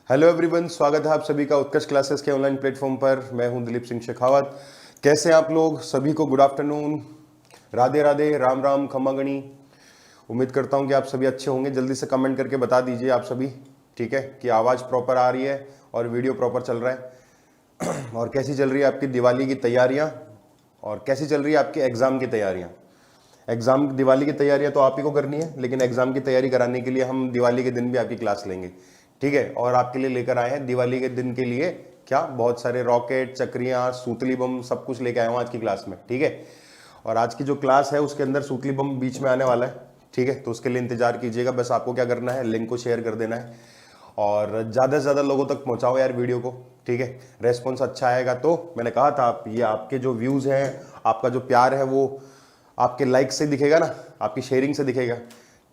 Hello everyone, स्वागत है आप सभी का उत्कर्ष क्लासेस के ऑनलाइन प्लेटफॉर्म पर। मैं हूं दिलीप सिंह शेखावत। कैसे हैं आप लोग? सभी को गुड आफ्टरनून, राधे राधे, राम राम, खम्मा गणी। उम्मीद करता हूं कि आप सभी अच्छे होंगे। जल्दी से कमेंट करके बता दीजिए आप सभी, ठीक है, कि आवाज़ प्रॉपर आ रही है और वीडियो प्रॉपर चल रहा है। और कैसी चल रही है आपकी दिवाली की तैयारियाँ, और कैसी चल रही है आपकी एग्ज़ाम की तैयारियाँ। एग्ज़ाम दिवाली की तैयारियां तो आप ही को करनी है, लेकिन एग्ज़ाम की तैयारी कराने के लिए हम दिवाली के दिन भी आपकी क्लास लेंगे, ठीक है। और आपके लिए लेकर आए हैं दिवाली के दिन के लिए क्या, बहुत सारे रॉकेट, चक्रियाँ, सूतली बम, सब कुछ लेके आए हूँ आज की क्लास में, ठीक है। और आज की जो क्लास है उसके अंदर सूतली बम बीच में आने वाला है, ठीक है। तो उसके लिए इंतजार कीजिएगा। बस आपको क्या करना है, लिंक को शेयर कर देना है और ज़्यादा से ज़्यादा लोगों तक पहुँचाओ यार वीडियो को, ठीक है। रेस्पॉन्स अच्छा आएगा तो, मैंने कहा था आप, ये आपके जो व्यूज़ हैं, आपका जो प्यार है वो आपके लाइक से दिखेगा ना, आपकी शेयरिंग से दिखेगा,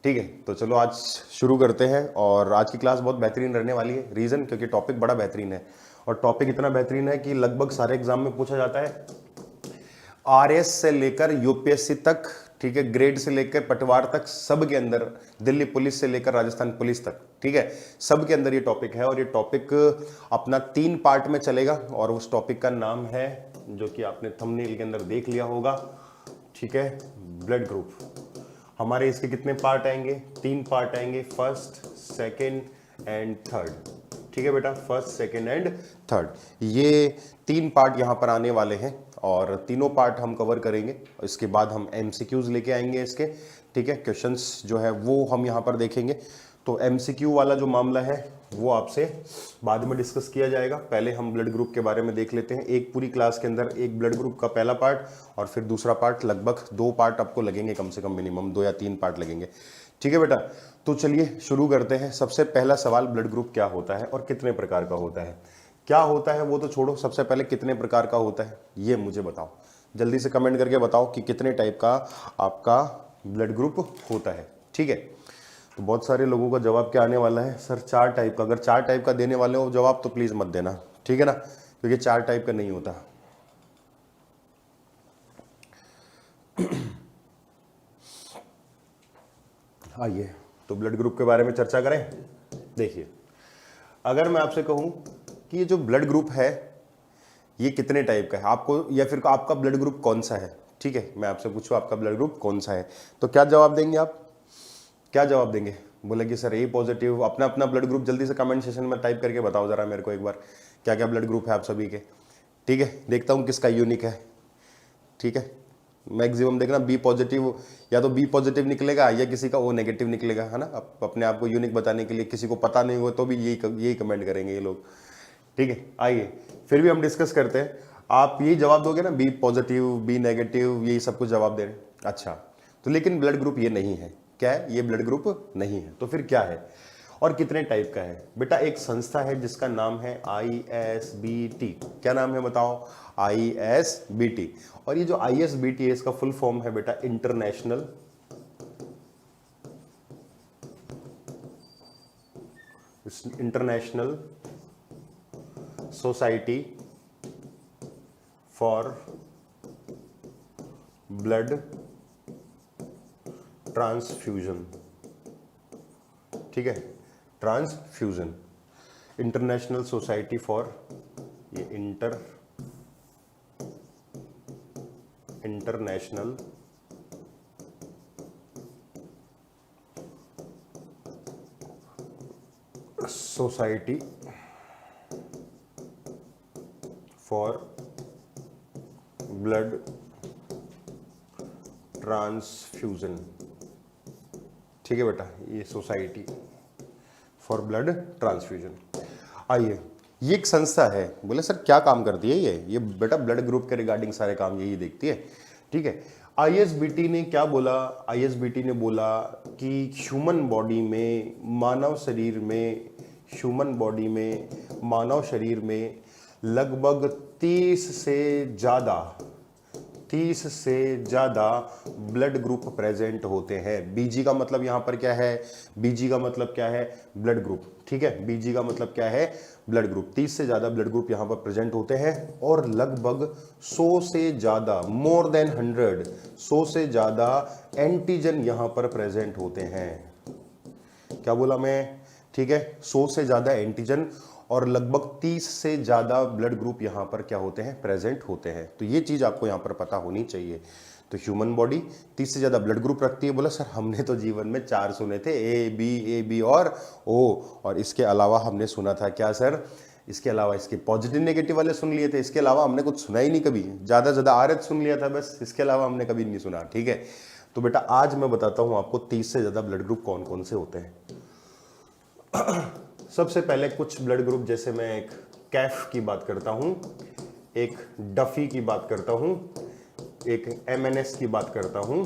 ठीक है। तो चलो आज शुरू करते हैं। और आज की क्लास बहुत बेहतरीन रहने वाली है। रीज़न, क्योंकि टॉपिक बड़ा बेहतरीन है। और टॉपिक इतना बेहतरीन है कि लगभग सारे एग्जाम में पूछा जाता है। आरएस से लेकर यूपीएससी तक, ठीक है, ग्रेड से लेकर पटवार तक, सब के अंदर, दिल्ली पुलिस से लेकर राजस्थान पुलिस तक, ठीक है, सब के अंदर ये टॉपिक है। और ये टॉपिक अपना 3 पार्ट में चलेगा। और उस टॉपिक का नाम है, जो कि आपने थंबनेल के अंदर देख लिया होगा, ठीक है, ब्लड ग्रुप। हमारे इसके कितने पार्ट आएंगे? 3 पार्ट आएंगे, फर्स्ट, सेकंड एंड थर्ड, ठीक है बेटा, फर्स्ट, सेकंड एंड थर्ड। ये 3 पार्ट यहाँ पर आने वाले हैं और तीनों पार्ट हम कवर करेंगे। इसके बाद हम एमसीक्यूज लेके आएंगे इसके, ठीक है, क्वेश्चंस जो है वो हम यहाँ पर देखेंगे। तो एमसीक्यू वाला जो मामला है वो आपसे बाद में डिस्कस किया जाएगा। पहले हम ब्लड ग्रुप के बारे में देख लेते हैं। एक पूरी क्लास के अंदर एक ब्लड ग्रुप का पहला पार्ट और फिर दूसरा पार्ट, लगभग 2 पार्ट आपको लगेंगे, कम से कम मिनिमम 2 या 3 पार्ट लगेंगे, ठीक है बेटा। तो चलिए शुरू करते हैं। सबसे पहला सवाल, ब्लड ग्रुप क्या होता है और कितने प्रकार का होता है? क्या होता है वो तो छोड़ो, सबसे पहले कितने प्रकार का होता है ये मुझे बताओ। जल्दी से कमेंट करके बताओ कि कितने टाइप का आपका ब्लड ग्रुप होता है, ठीक है। तो बहुत सारे लोगों का जवाब क्या आने वाला है, सर 4 टाइप का। अगर 4 टाइप का देने वाले हो जवाब तो प्लीज़ मत देना, ठीक है ना, क्योंकि 4 टाइप का नहीं होता। आइए तो ब्लड ग्रुप के बारे में चर्चा करें। देखिए, अगर मैं आपसे कहूं कि ये जो ब्लड ग्रुप है ये कितने टाइप का है आपको, या फिर आपका ब्लड ग्रुप कौन सा है, ठीक है, मैं आपसे पूछूं आपका ब्लड ग्रुप कौन सा है, तो क्या जवाब देंगे आप? क्या जवाब देंगे? बोले कि सर ए पॉजिटिव। अपना अपना ब्लड ग्रुप जल्दी से कमेंट सेशन में टाइप करके बताओ जरा मेरे को एक बार, क्या क्या ब्लड ग्रुप है आप सभी के, ठीक है। देखता हूँ किसका यूनिक है, ठीक है। मैक्सिमम देखना बी पॉजिटिव, या तो बी पॉजिटिव निकलेगा या किसी का ओ नेगेटिव निकलेगा, है ना। अपने आप को यूनिक बताने के लिए, किसी को पता नहीं हो तो भी यही कमेंट करेंगे ये लोग, ठीक है। आइए फिर भी हम डिस्कस करते हैं। आप यही जवाब दोगे ना, बी पॉजिटिव, बी नेगेटिव, यही सब कुछ जवाब दे रहे हैं, अच्छा। तो लेकिन ब्लड ग्रुप ये नहीं है। क्या है? ये ब्लड ग्रुप नहीं है। तो फिर क्या है और कितने टाइप का है? बेटा एक संस्था है जिसका नाम है ISBT। क्या नाम है बताओ? ISBT। और ये जो ISBT है इसका फुल फॉर्म है बेटा international society for blood transfusion, ठीक है, ट्रांसफ्यूजन, इंटरनेशनल सोसाइटी फॉर, ये international society for blood transfusion, ठीक है बेटा, ये सोसाइटी फॉर ब्लड ट्रांसफ्यूजन। आइए, ये एक संस्था है। बोले सर क्या काम करती है ये बेटा ब्लड ग्रुप के रिगार्डिंग सारे काम यही देखती है, ठीक है। ISBT ने क्या बोला? ISBT ने बोला कि ह्यूमन बॉडी में, मानव शरीर में, ह्यूमन बॉडी में, मानव शरीर में लगभग 30 से ज़्यादा ब्लड ग्रुप प्रेजेंट होते हैं। BG का मतलब यहाँ पर क्या है? BG का मतलब क्या है? ब्लड ग्रुप, ठीक है। BG का मतलब क्या है? Blood group. 30 से ज़्यादा ब्लड ग्रुप यहाँ पर प्रेजेंट होते हैं और लगभग 100 से ज़्यादा, मोर देन 100 से ज़्यादा एंटीजन यहाँ पर प्रेजेंट होते हैं। क्या बोला मैं? ठीक है, 100 से ज्यादा एंटीजन और लगभग 30 से ज्यादा ब्लड ग्रुप यहां पर क्या होते हैं, प्रेजेंट होते हैं। तो ये चीज आपको यहां पर पता होनी चाहिए। तो ह्यूमन बॉडी 30 से ज्यादा ब्लड ग्रुप रखती है। बोला सर हमने तो जीवन में 4 सुने थे, ए बी और ओ, और इसके अलावा हमने सुना था क्या सर, इसके अलावा इसके पॉजिटिव नेगेटिव वाले सुन लिए थे, इसके अलावा हमने कुछ सुना ही नहीं कभी, ज्यादा ज्यादा आरएच सुन लिया था बस, इसके अलावा हमने कभी नहीं सुना। ठीक है, तो बेटा आज मैं बताता हूं आपको 30 से ज्यादा ब्लड ग्रुप कौन कौन से होते हैं। सबसे पहले कुछ ब्लड ग्रुप, जैसे मैं एक कैफ की बात करता हूं, एक डफी की बात करता हूं, एक एमएनएस की बात करता हूं।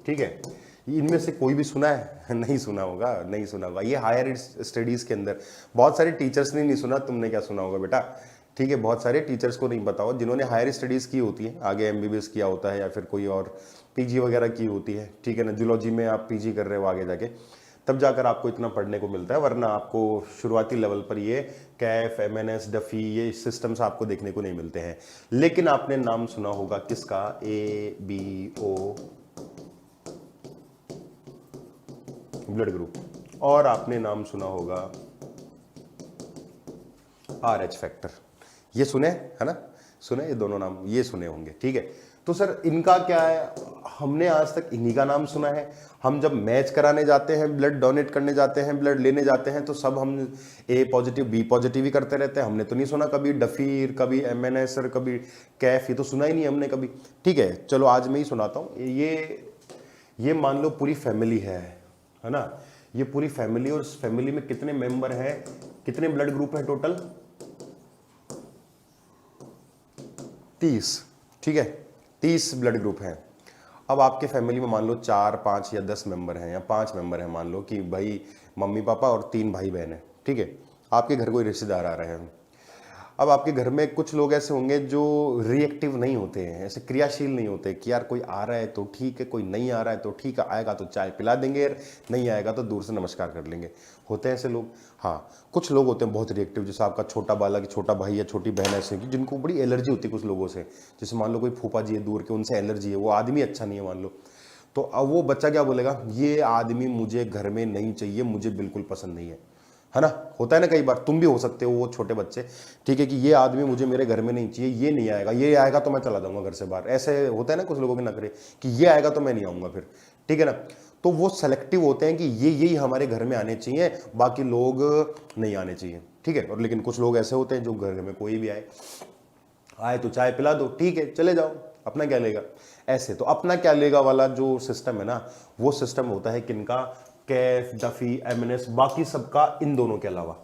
ठीक है, इनमें से कोई भी सुना है? नहीं सुना होगा, नहीं सुना होगा। ये हायर स्टडीज के अंदर बहुत सारे टीचर्स ने नहीं सुना, तुमने क्या सुना होगा बेटा। ठीक है, बहुत सारे टीचर्स को नहीं पता हो, जिन्होंने हायर स्टडीज की होती है, आगे एमबीबीएस किया होता है या फिर कोई और पीजी वगैरह की होती है। ठीक है ना, जूलॉजी में आप पीजी कर रहे हो आगे जाके, तब जाकर आपको इतना पढ़ने को मिलता है, वरना आपको शुरुआती लेवल पर ये कैफ, एमएनएस, डफी, ये सिस्टम्स आपको देखने को नहीं मिलते हैं। लेकिन आपने नाम सुना होगा किसका, A B O blood group, और आपने नाम सुना होगा आरएच फैक्टर। ये सुने है ना, सुने ये दोनों नाम, ये सुने होंगे। ठीक है, तो सर इनका क्या है, हमने आज तक इन्हीं का नाम सुना है। हम जब मैच कराने जाते हैं, ब्लड डोनेट करने जाते हैं, ब्लड लेने जाते हैं, तो सब हम ए पॉजिटिव बी पॉजिटिव ही करते रहते हैं। हमने तो नहीं सुना कभी डफीर, कभी एमएनएस, कभी कैफ, ये तो सुना ही नहीं हमने कभी। ठीक है, चलो आज मैं ही सुनाता हूं। ये मान लो पूरी फैमिली है ना, ये पूरी फैमिली, और उस फैमिली में कितने मेंबर हैं, कितने ब्लड ग्रुप है टोटल, 30। ठीक है, 30 ब्लड ग्रुप हैं। अब आपके फैमिली में मान लो 4, 5 या 10 मेंबर हैं, या 5 मेंबर हैं, मान लो कि भाई मम्मी पापा और 3 भाई बहन हैं। ठीक है, आपके घर कोई रिश्तेदार आ रहे हैं। अब आपके घर में कुछ लोग ऐसे होंगे जो रिएक्टिव नहीं होते हैं, ऐसे क्रियाशील नहीं होते कि यार कोई आ रहा है तो ठीक है, कोई नहीं आ रहा है तो ठीक है, आएगा तो चाय पिला देंगे, नहीं आएगा तो दूर से नमस्कार कर लेंगे। होते हैं ऐसे लोग। हाँ, कुछ लोग होते हैं बहुत रिएक्टिव, जैसे आपका छोटा बालक, छोटा भाई या छोटी बहन ऐसे की जिनको बड़ी एलर्जी होती है कुछ लोगों से। जैसे मान लो कोई फूफा जी है दूर के, उनसे एलर्जी है, वो आदमी अच्छा नहीं है मान लो, तो अब वो बच्चा क्या बोलेगा, ये आदमी मुझे घर में नहीं चाहिए, मुझे बिल्कुल पसंद नहीं है ना। होता है ना, कई बार तुम भी हो सकते हो वो छोटे बच्चे। ठीक है, कि ये आदमी मुझे मेरे घर में नहीं चाहिए, ये नहीं आएगा, ये आएगा तो मैं चला जाऊंगा घर से बाहर। ऐसे होता है ना कुछ लोगों के नखरे, कि ये आएगा तो मैं नहीं आऊंगा फिर। ठीक है ना, तो वो सेलेक्टिव होते हैं कि यही हमारे घर में आने चाहिए, बाकी लोग नहीं आने चाहिए। ठीक है, और लेकिन कुछ लोग ऐसे होते हैं जो घर में कोई भी आए तो चाय पिला दो, ठीक है चले जाओ, अपना क्या लेगा। ऐसे तो अपना क्या लेगा वाला जो सिस्टम है ना, वो सिस्टम होता है किनका, कैफ, डफी, एमएनएस, बाकी सबका इन दोनों के अलावा।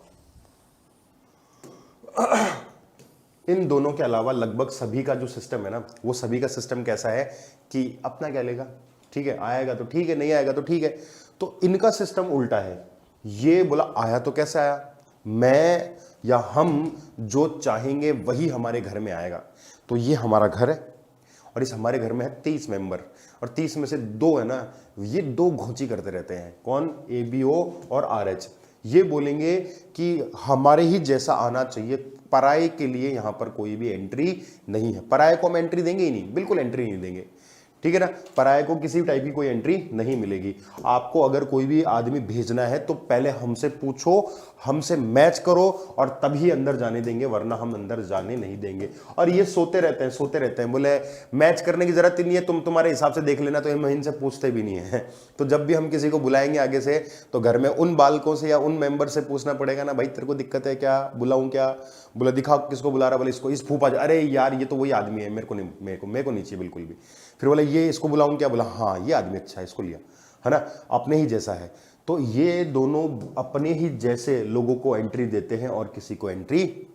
इन दोनों के अलावा लगभग सभी का जो सिस्टम है ना, वो सभी का सिस्टम कैसा है कि अपना क्या लेगा, ठीक है, आएगा तो ठीक है, नहीं आएगा तो ठीक है। तो इनका सिस्टम उल्टा है। ये बोला आया तो कैसे आया, मैं या हम जो चाहेंगे वही हमारे घर में आएगा। तो ये हमारा घर है और इस हमारे घर में है 30 मेंबर, और 30 में से 2 है ना, ये 2 घोंची करते रहते हैं। कौन, एबीओ और आरएच। ये बोलेंगे कि हमारे ही जैसा आना चाहिए, पराये के लिए यहां पर कोई भी एंट्री नहीं है। पराये को हम एंट्री देंगे ही नहीं, बिल्कुल एंट्री नहीं देंगे। ठीक है ना, पराये को किसी टाइप की कोई एंट्री नहीं मिलेगी। आपको अगर कोई भी आदमी भेजना है तो पहले हमसे पूछो, हमसे मैच करो, और तभी अंदर जाने देंगे, वरना हम अंदर जाने नहीं देंगे। और ये सोते रहते हैं, बोले मैच करने की जरूरत ही नहीं है, तुम्हारे हिसाब से देख लेना, तो हम इनसे पूछते भी नहीं है। तो जब भी हम किसी को बुलाएंगे आगे से, तो घर में उन बालकों से या उन मेंबर से पूछना पड़ेगा ना, भाई तेरे को दिक्कत है क्या, बुलाऊं क्या, बोला दिखा किसको बुला रहा, बोले इसको, इस फूफा, अरे यार ये तो वही आदमी है, मेरे को नहीं चाहिए बिल्कुल भी। फिर बोला ये इसको बुलाऊं क्या, बोला हाँ ये आदमी अच्छा है, इसको लिया, है ना, अपने ही जैसा है। तो ये दोनों अपने ही जैसे लोगों को एंट्री देते हैं और किसी को एंट्री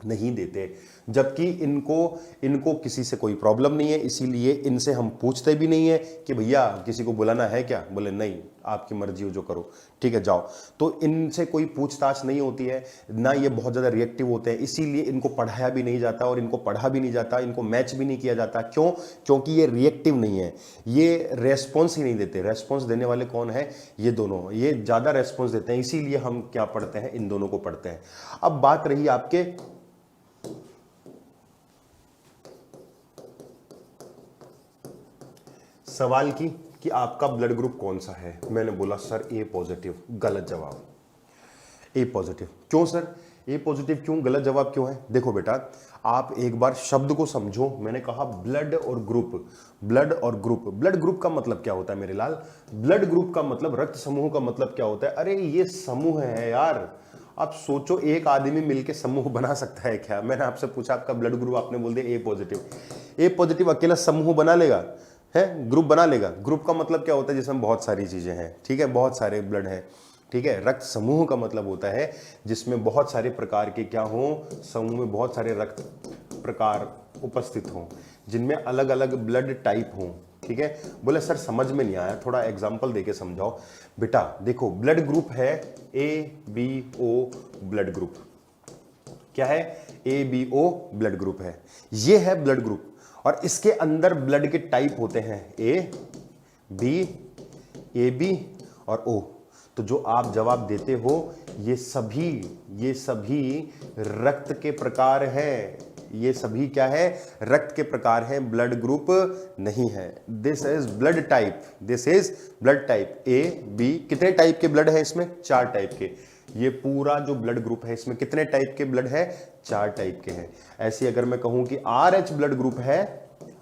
नहीं देते, जबकि इनको किसी से कोई प्रॉब्लम नहीं है, इसीलिए इनसे हम पूछते भी नहीं है कि भैया किसी को बुलाना है क्या, बोले नहीं आपकी मर्जी हो जो करो, ठीक है जाओ। तो इनसे कोई पूछताछ नहीं होती है ना, ये बहुत ज़्यादा रिएक्टिव होते हैं, इसीलिए इनको पढ़ाया भी नहीं जाता और इनको पढ़ा भी नहीं जाता, इनको मैच भी नहीं किया जाता। क्यों, क्योंकि ये रिएक्टिव नहीं है, ये रेस्पॉन्स ही नहीं देते। रेस्पॉन्स देने वाले कौन है, ये दोनों, ये ज़्यादा रेस्पॉन्स देते हैं, इसीलिए हम क्या पढ़ते हैं, इन दोनों को पढ़ते हैं। अब बात रही आपके सवाल की कि आपका ब्लड ग्रुप कौन सा है। मैंने बोला सर ए पॉजिटिव, गलत जवाब। ए पॉजिटिव। क्यों सर ए पॉजिटिव क्यों, गलत जवाब क्यों है? देखो बेटा, आप एक बार शब्द को समझो। मैंने कहा ब्लड और ग्रुप, ब्लड और ग्रुप। ब्लड ग्रुप का मतलब क्या होता है मेरे लाल? ब्लड ग्रुप का मतलब, रक्त समूह का मतलब क्या होता है? अरे ये समूह है यार। आप सोचो, एक आदमी मिलके समूह बना सकता है क्या? मैंने आपसे पूछा आपका ब्लड ग्रुप, आपने बोल दिया ए पॉजिटिव। ए पॉजिटिव अकेला समूह बना लेगा है? ग्रुप बना लेगा? ग्रुप का मतलब क्या होता है? जिसमें बहुत सारी चीजें हैं, ठीक है, बहुत सारे ब्लड हैं, ठीक है। रक्त समूह का मतलब होता है जिसमें बहुत सारे प्रकार के क्या हो, समूह में बहुत सारे रक्त प्रकार उपस्थित हों, जिनमें अलग अलग ब्लड टाइप हों, ठीक है। बोले सर समझ में नहीं आया, थोड़ा एग्जांपल देके समझाओ। बेटा देखो, ब्लड ग्रुप है ABO ब्लड ग्रुप। क्या है? ABO ब्लड ग्रुप है। ये है ब्लड ग्रुप, और इसके अंदर ब्लड के टाइप होते हैं A, B, AB और O। तो जो आप जवाब देते हो ये सभी रक्त के प्रकार हैं। ये सभी क्या है? रक्त के प्रकार हैं, ब्लड ग्रुप नहीं है। This is blood type, this is blood type A, B। कितने टाइप के ब्लड है इसमें? 4 टाइप के। ये पूरा जो ब्लड ग्रुप है इसमें कितने टाइप के ब्लड है? 4 टाइप के हैं। ऐसे अगर मैं कहूं कि RH ब्लड ग्रुप है,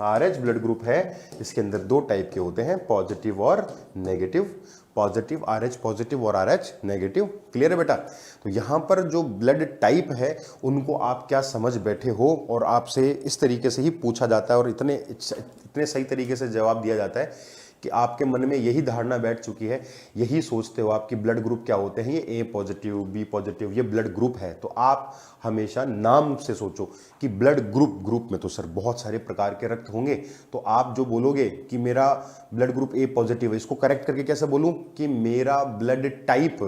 RH ब्लड ग्रुप है, इसके अंदर 2 टाइप के होते हैं, पॉजिटिव और नेगेटिव। पॉजिटिव RH पॉजिटिव और RH नेगेटिव। क्लियर है बेटा? तो यहां पर जो ब्लड टाइप है उनको आप क्या समझ बैठे हो, और आपसे इस तरीके से ही पूछा जाता है और इतने सही तरीके से जवाब दिया जाता है कि आपके मन में यही धारणा बैठ चुकी है, यही सोचते हो आप कि ब्लड ग्रुप क्या होते हैं, ये A पॉजिटिव, B पॉजिटिव, ये ब्लड ग्रुप है। तो आप हमेशा नाम से सोचो कि ब्लड ग्रुप में तो सर बहुत सारे प्रकार के रक्त होंगे। तो आप जो बोलोगे कि मेरा ब्लड ग्रुप A पॉजिटिव है, इसको करेक्ट करके कैसे बोलूं कि मेरा ब्लड टाइप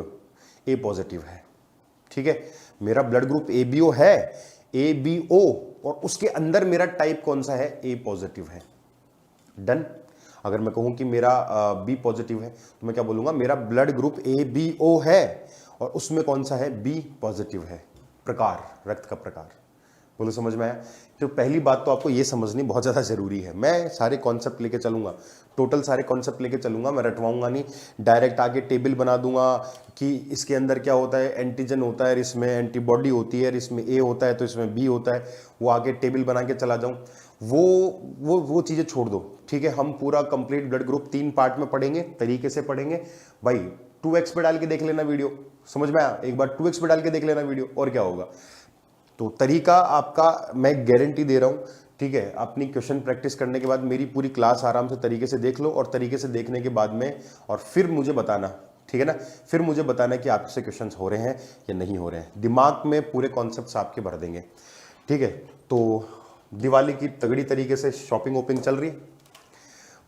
A पॉजिटिव है, ठीक है। मेरा ब्लड ग्रुप ABO है, ABO, और उसके अंदर मेरा टाइप कौन सा है? A पॉजिटिव है। डन। अगर मैं कहूं कि मेरा B पॉजिटिव है तो मैं क्या बोलूंगा? मेरा ब्लड ग्रुप ABO है और उसमें कौन सा है? B पॉजिटिव है। प्रकार, रक्त का प्रकार। बोलो समझ में आया? तो पहली बात तो आपको ये समझनी बहुत ज़्यादा जरूरी है। मैं सारे कॉन्सेप्ट लेके चलूंगा, टोटल सारे कॉन्सेप्ट लेके चलूंगा, मैं रटवाऊंगा नहीं। डायरेक्ट आगे टेबल बना दूंगा कि इसके अंदर क्या होता है, एंटीजन होता है, इसमें एंटीबॉडी होती है, इसमें A होता है तो इसमें B होता है, वो आगे टेबल बना के चला जाऊं। वो चीज़ें छोड़ दो, ठीक है। हम पूरा कंप्लीट ब्लड ग्रुप 3 पार्ट में पढ़ेंगे, तरीके से पढ़ेंगे भाई। 2x पे डाल के देख लेना वीडियो, समझ में आया? एक बार 2x पे डाल के देख लेना वीडियो, और क्या होगा। तो तरीका आपका मैं गारंटी दे रहा हूं, ठीक है। अपनी क्वेश्चन प्रैक्टिस करने के बाद मेरी पूरी क्लास आराम से तरीके से देख लो, और तरीके से देखने के बाद में और फिर मुझे बताना, ठीक है ना। फिर मुझे बताना कि आपसे क्वेश्चन हो रहे हैं या नहीं हो रहे हैं। दिमाग में पूरे कॉन्सेप्ट्स आपके भर देंगे, ठीक है। तो दिवाली की तगड़ी तरीके से शॉपिंग वोपिंग चल रही है,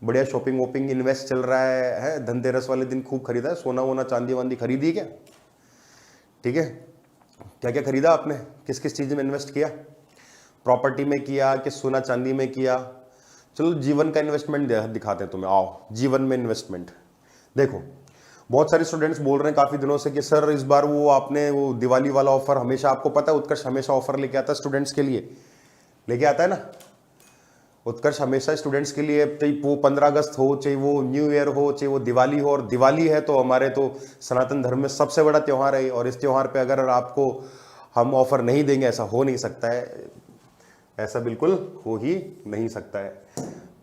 बढ़िया शॉपिंग वोपिंग, इन्वेस्ट चल रहा है। धनतेरस वाले दिन खूब खरीदा है, सोना वोना चांदी वांदी खरीदी क्या? ठीक है, क्या क्या खरीदा आपने, किस किस चीज में इन्वेस्ट किया? प्रॉपर्टी में किया कि सोना चांदी में किया? चलो जीवन का इन्वेस्टमेंट दिखाते हैं तुम्हें, आओ जीवन में इन्वेस्टमेंट देखो। बहुत सारे स्टूडेंट्स बोल रहे हैं काफी दिनों से कि सर इस बार वो आपने वो दिवाली वाला ऑफर, हमेशा आपको पता है उत्कर्ष हमेशा ऑफर लेके आता है स्टूडेंट्स के लिए, लेके आता है ना। उत्कर्ष हमेशा स्टूडेंट्स के लिए, चाहे वो 15 अगस्त हो, चाहे वो न्यू ईयर हो, चाहे वो दिवाली हो, और दिवाली है तो हमारे तो सनातन धर्म में सबसे बड़ा त्यौहार है, और इस त्यौहार पे अगर आपको हम ऑफर नहीं देंगे, ऐसा हो नहीं सकता है, ऐसा बिल्कुल हो ही नहीं सकता है।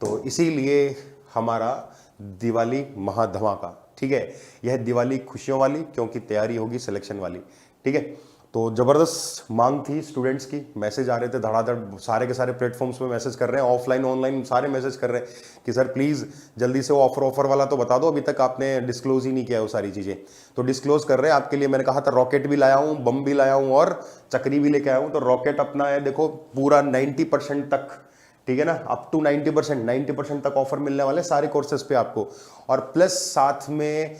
तो इसीलिए हमारा दिवाली महाधमाका, ठीक है। यह दिवाली खुशियों वाली, क्योंकि तैयारी होगी सिलेक्शन वाली, ठीक है। तो जबरदस्त मांग थी स्टूडेंट्स की, मैसेज आ रहे थे धड़ाधड़, सारे के सारे प्लेटफॉर्म्स पे मैसेज कर रहे हैं, ऑफलाइन ऑनलाइन सारे मैसेज कर रहे हैं कि सर प्लीज जल्दी से ऑफर वाला तो बता दो, अभी तक आपने डिस्क्लोज ही नहीं किया वो सारी चीजें। तो डिस्क्लोज कर रहे हैं आपके लिए। मैंने कहा था रॉकेट भी लाया हूं, बम भी लाया हूं और चक्री भी लेके आया हूं। तो रॉकेट अपना है देखो पूरा 90% तक, ठीक है ना, अप टू 90% तक ऑफर मिलने वाले सारे कोर्सेज पे आपको, और प्लस साथ में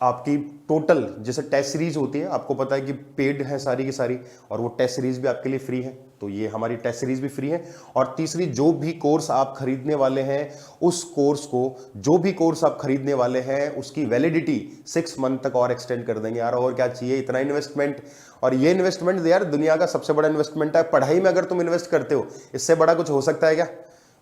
आपकी टोटल जैसे टेस्ट सीरीज होती है, आपको पता है कि पेड है सारी की सारी, और वो टेस्ट सीरीज भी आपके लिए फ्री है। तो ये हमारी टेस्ट सीरीज भी फ्री है। और तीसरी, जो भी कोर्स आप खरीदने वाले हैं, उस कोर्स को, जो भी कोर्स आप खरीदने वाले हैं उसकी वैलिडिटी 6 मंथ तक और एक्सटेंड कर देंगे। यार और क्या चाहिए, इतना इन्वेस्टमेंट। और ये इन्वेस्टमेंट यार दुनिया का सबसे बड़ा इन्वेस्टमेंट है। पढ़ाई में अगर तुम इन्वेस्ट करते हो, इससे बड़ा कुछ हो सकता है क्या?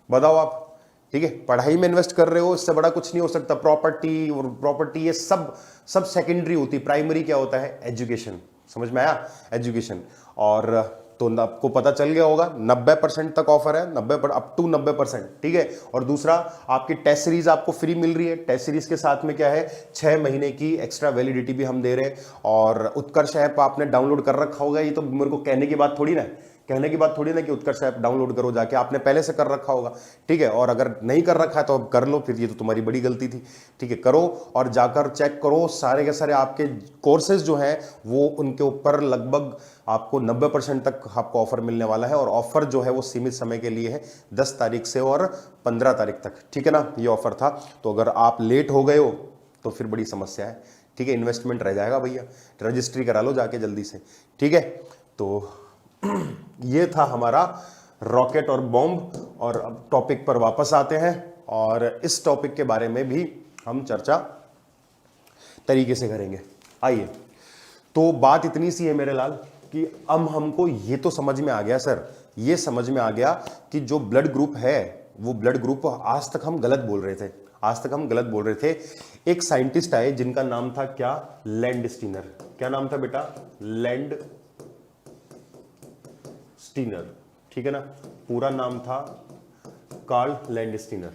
बताओ आप। ठीक है, पढ़ाई में इन्वेस्ट कर रहे हो, इससे बड़ा कुछ नहीं हो सकता। प्रॉपर्टी और प्रॉपर्टी ये सब सब सेकेंडरी होती, प्राइमरी क्या होता है? एजुकेशन। समझ में आया? एजुकेशन। और तो आपको पता चल गया होगा 90% तक ऑफर है, 90 अप टू 90%, ठीक है। और दूसरा, आपकी टेस्ट सीरीज आपको फ्री मिल रही है। टेस्ट सीरीज के साथ में क्या है, 6 महीने की एक्स्ट्रा वैलिडिटी भी हम दे रहे हैं। और उत्कर्ष ऐप आपने डाउनलोड कर रखा होगा, ये तो मेरे को कहने की बात थोड़ी ना है, कहने की बात थोड़ी ना कि उत्कर्ष ऐप डाउनलोड करो जाके, आपने पहले से कर रखा होगा, ठीक है। और अगर नहीं कर रखा है तो अब कर लो, फिर ये तो तुम्हारी बड़ी गलती थी, ठीक है। करो और जाकर चेक करो, सारे के सारे आपके कोर्सेज जो हैं वो उनके ऊपर लगभग आपको 90% तक आपको ऑफर मिलने वाला है। और ऑफर जो है वो सीमित समय के लिए है, 10 तारीख से और 15 तारीख तक, ठीक है ना, ये ऑफर था। तो अगर आप लेट हो गए हो तो फिर बड़ी समस्या है, ठीक है, इन्वेस्टमेंट रह जाएगा भैया। रजिस्ट्री करा लो जाके जल्दी से, ठीक है। तो ये था हमारा रॉकेट और बॉम्ब। और अब टॉपिक पर वापस आते हैं, और इस टॉपिक के बारे में भी हम चर्चा तरीके से करेंगे। आइए, तो बात इतनी सी है मेरे लाल कि अब हमको ये तो समझ में आ गया सर, ये समझ में आ गया कि जो ब्लड ग्रुप है वो ब्लड ग्रुप आज तक हम गलत बोल रहे थे, आज तक हम गलत बोल रहे थे। एक साइंटिस्ट आए जिनका नाम था क्या? लैंडस्टीनर। क्या नाम था बेटा? लैंड स्टीनर, ठीक है ना, पूरा नाम था कार्ल लैंडस्टीनर।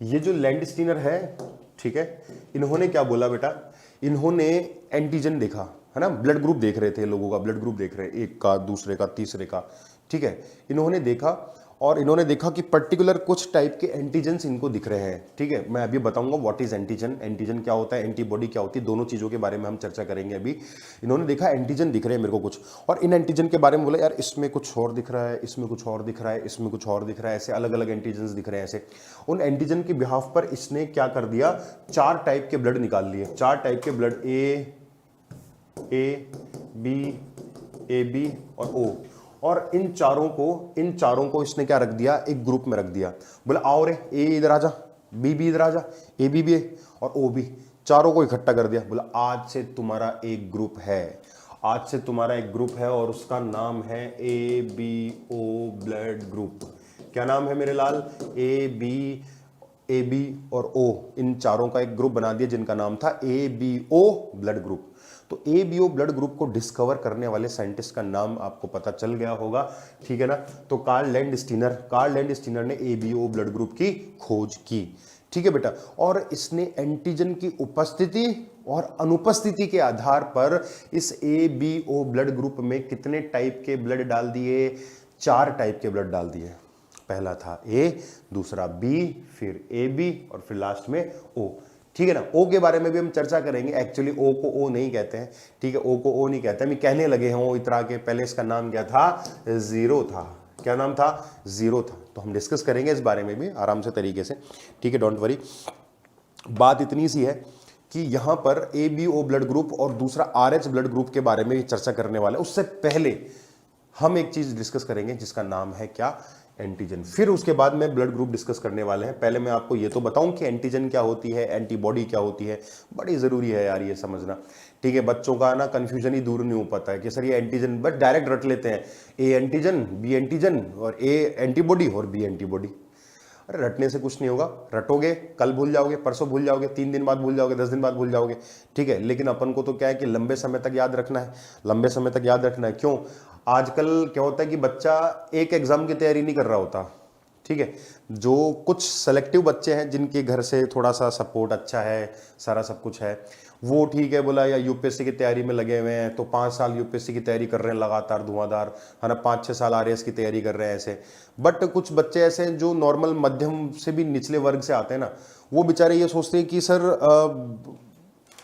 ये जो लैंडस्टीनर है, ठीक है, इन्होंने क्या बोला बेटा? इन्होंने एंटीजन देखा, है ना, ब्लड ग्रुप देख रहे थे, लोगों का ब्लड ग्रुप देख रहे, एक का, दूसरे का, तीसरे का, ठीक है। इन्होंने देखा और इन्होंने देखा कि पर्टिकुलर कुछ टाइप के एंटीजन्स इनको दिख रहे हैं, ठीक है। मैं अभी बताऊंगा व्हाट इज एंटीजन, एंटीजन क्या होता है, एंटीबॉडी क्या होती है, दोनों चीजों के बारे में हम चर्चा करेंगे अभी। इन्होंने देखा एंटीजन दिख रहे हैं मेरे को कुछ, और इन एंटीजन के बारे में बोला यार इसमें कुछ और दिख रहा है, इसमें कुछ और दिख रहा है, इसमें कुछ और दिख रहा है, ऐसे अलग अलग एंटीजन्स दिख रहे हैं ऐसे। उन एंटीजन के बिहाफ पर इसने क्या कर दिया, 4 टाइप के ब्लड निकाल लिए, 4 टाइप के ब्लड, ए बी और ओ। और इन चारों को इसने क्या रख दिया, एक ग्रुप में रख दिया। बोला आओ रे, ए इधर आ जा, बी इधर आ जा, ए बी और ओ बी, चारों को इकट्ठा कर दिया। बोला आज से तुम्हारा एक ग्रुप है, आज से तुम्हारा एक ग्रुप है और उसका नाम है A B O blood group. क्या नाम है मेरे लाल? ए बी और ओ, इन चारों का एक ग्रुप बना दिया जिनका नाम था A B O blood group. तो एबीओ ब्लड ग्रुप को डिस्कवर करने वाले साइंटिस्ट का नाम आपको पता चल गया होगा, ठीक है ना। तो कार्ल लैंडस्टीनर ने एबीओ ब्लड ग्रुप की खोज की, ठीक है बेटा। और इसने एंटीजन की उपस्थिति और अनुपस्थिति के आधार पर इस एबीओ ब्लड ग्रुप में कितने टाइप के ब्लड डाल दिए? 4 टाइप के ब्लड डाल दिए। पहला था ए, दूसरा बी, फिर ए बी और फिर लास्ट में ओ, ठीक है ना। ओ के बारे में भी हम चर्चा करेंगे। एक्चुअली ओ को ओ नहीं कहते हैं, ठीक है, ओ को ओ नहीं कहते हैं, मैं कहने लगे हैं ओ इतरा के, पहले इसका नाम क्या था? जीरो था। क्या नाम था? जीरो था। तो हम डिस्कस करेंगे इस बारे में भी आराम से तरीके से, ठीक है, डोंट वरी। बात इतनी सी है कि यहां पर A B O blood group और दूसरा RH ब्लड ग्रुप के बारे में चर्चा करने वाले। उससे पहले हम एक चीज डिस्कस करेंगे जिसका नाम है क्या? एंटीजन। फिर उसके बाद में ब्लड ग्रुप डिस्कस करने वाले हैं। पहले मैं आपको ये तो बताऊं कि एंटीजन क्या होती है, एंटीबॉडी क्या होती है, बड़ी जरूरी है यार ये समझना, ठीक है। बच्चों का ना कंफ्यूजन ही दूर नहीं हो पाता है कि सर ये एंटीजन, बस डायरेक्ट रट लेते हैं, ए एंटीजन, बी एंटीजन और ए एंटीबॉडी और बी एंटीबॉडी। अरे रटने से कुछ नहीं होगा, रटोगे कल भूल जाओगे, परसों भूल जाओगे, 3 दिन बाद भूल जाओगे, 10 दिन बाद भूल जाओगे, ठीक है। लेकिन अपन को तो क्या है कि लंबे समय तक याद रखना है, लंबे समय तक याद रखना है। क्यों? आजकल क्या होता है कि बच्चा एक एग्जाम की तैयारी नहीं कर रहा होता, ठीक है। जो कुछ सेलेक्टिव बच्चे हैं जिनके घर से थोड़ा सा सपोर्ट अच्छा है, सारा सब कुछ है, वो ठीक है, बोला या यूपीएससी की तैयारी में लगे हुए हैं तो 5 साल यूपीएससी की तैयारी कर रहे हैं लगातार धुआंधार, है ना, 5-6 साल आरएएस की तैयारी कर रहे हैं ऐसे। बट कुछ बच्चे ऐसे हैं जो नॉर्मल मध्यम से भी निचले वर्ग से आते हैं ना, वो बेचारे ये सोचते हैं कि सर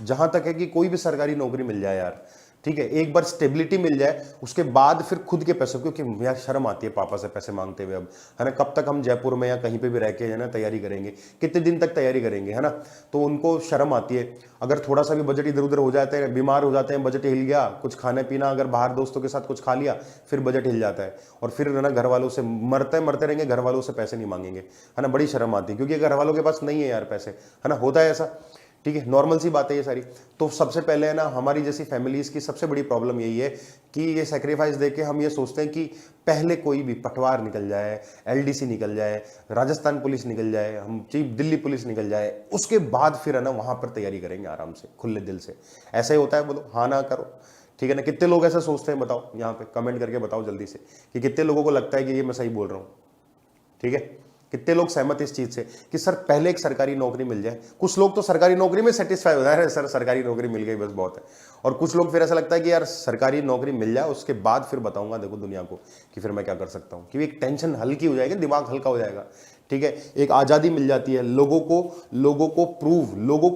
जहां तक है कि कोई भी सरकारी नौकरी मिल जाए यार, ठीक है, एक बार स्टेबिलिटी मिल जाए, उसके बाद फिर खुद के पैसों, क्योंकि यार शर्म आती है पापा से पैसे मांगते हुए अब, है ना। कब तक हम जयपुर में या कहीं पे भी रह के, है ना, तैयारी करेंगे, कितने दिन तक तैयारी करेंगे, है ना। तो उनको शर्म आती है। अगर थोड़ा सा भी बजट इधर उधर हो जाते हैं, बीमार हो जाते हैं, बजट हिल गया, कुछ खाने पीना अगर बाहर दोस्तों के साथ कुछ खा लिया, फिर बजट हिल जाता है। और फिर है ना घर वालों से मरते रहेंगे, घर वालों से पैसे नहीं मांगेंगे, है ना। बड़ी शर्म आती है क्योंकि घर वालों के पास नहीं है यार पैसे, है ना, होता है ऐसा, ठीक है, नॉर्मल सी बात है ये सारी। तो सबसे पहले है ना, हमारी जैसी फैमिलीज की सबसे बड़ी प्रॉब्लम यही है कि ये सेक्रीफाइस देके हम ये सोचते हैं कि पहले कोई भी पटवार निकल जाए, एलडीसी निकल जाए, राजस्थान पुलिस निकल जाए, हम चीफ दिल्ली पुलिस निकल जाए, उसके बाद फिर है ना वहां पर तैयारी करेंगे आराम से खुले दिल से। ऐसा ही होता है? बोलो हाँ ना करो, ठीक है ना। कितने लोग ऐसा सोचते हैं बताओ, यहाँ पे कमेंट करके बताओ जल्दी से कि कितने लोगों को लगता है कि ये मैं सही बोल रहा हूँ। ठीक है, कितने लोग सहमत इस चीज से कि सर पहले एक सरकारी नौकरी मिल जाए। कुछ लोग तो सरकारी नौकरी में सेटिस्फाई हो जाए, सर सरकारी नौकरी मिल गई बस बहुत है। और कुछ लोग फिर ऐसा लगता है कि यार सरकारी नौकरी मिल जाए, उसके बाद फिर बताऊंगा देखो दुनिया को कि फिर मैं क्या कर सकता हूँ, कि एक टेंशन हल्की हो जाएगी, दिमाग हल्का हो जाएगा। ठीक है, एक आज़ादी मिल जाती है। लोगों को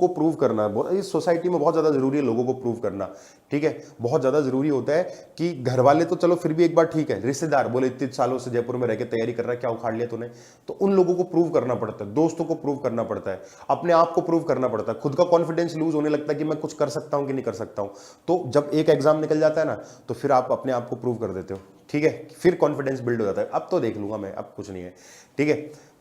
प्रूव करना इस सोसाइटी में बहुत ज़्यादा ज़रूरी है, लोगों को प्रूव करना। ठीक है, बहुत ज़्यादा ज़रूरी होता है कि घर वाले तो चलो फिर भी एक बार ठीक है, रिश्तेदार बोले इतने सालों से जयपुर में रह के तैयारी कर रहा है, क्या उखाड़ लिया तूने, तो उन लोगों को प्रूव करना पड़ता है, दोस्तों को प्रूव करना पड़ता है, अपने आप को प्रूव करना पड़ता है। खुद का कॉन्फिडेंस लूज होने लगता है कि मैं कुछ कर सकता हूं कि नहीं कर सकता हूं। तो जब एक एग्जाम निकल जाता है ना, तो फिर आप अपने आप को प्रूव कर देते हो। ठीक है, फिर कॉन्फिडेंस बिल्ड हो जाता है, अब तो देख लूंगा मैं, अब कुछ नहीं है। ठीक है,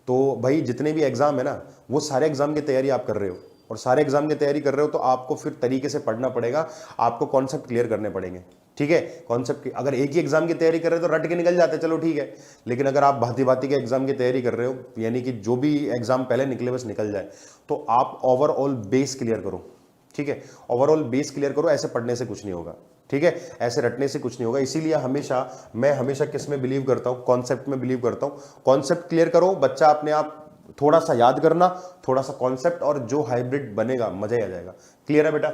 तो भाई जितने भी एग्जाम है ना, वो सारे एग्जाम की तैयारी आप कर रहे हो, और सारे एग्जाम की तैयारी कर रहे हो तो आपको फिर तरीके से पढ़ना पड़ेगा, आपको कॉन्सेप्ट क्लियर करने पड़ेंगे। ठीक है, कॉन्सेप्ट अगर एक ही एग्जाम की तैयारी कर रहे हो तो रट के निकल जाते, चलो ठीक है। लेकिन अगर आप भांति भांति के एग्जाम की तैयारी कर रहे हो, यानी कि जो भी एग्जाम पहले निकले बस निकल जाए, तो आप ओवरऑल बेस क्लियर करो। ठीक है, ओवरऑल बेस क्लियर करो, ऐसे पढ़ने से कुछ नहीं होगा। ठीक है, ऐसे रटने से कुछ नहीं होगा। इसीलिए मैं हमेशा किस में बिलीव करता हूं, कॉन्सेप्ट में बिलीव करता हूं। कॉन्सेप्ट क्लियर करो, बच्चा अपने आप थोड़ा सा याद करना, थोड़ा सा कॉन्सेप्ट, और जो हाइब्रिड बनेगा मजा ही आ जाएगा। क्लियर है बेटा?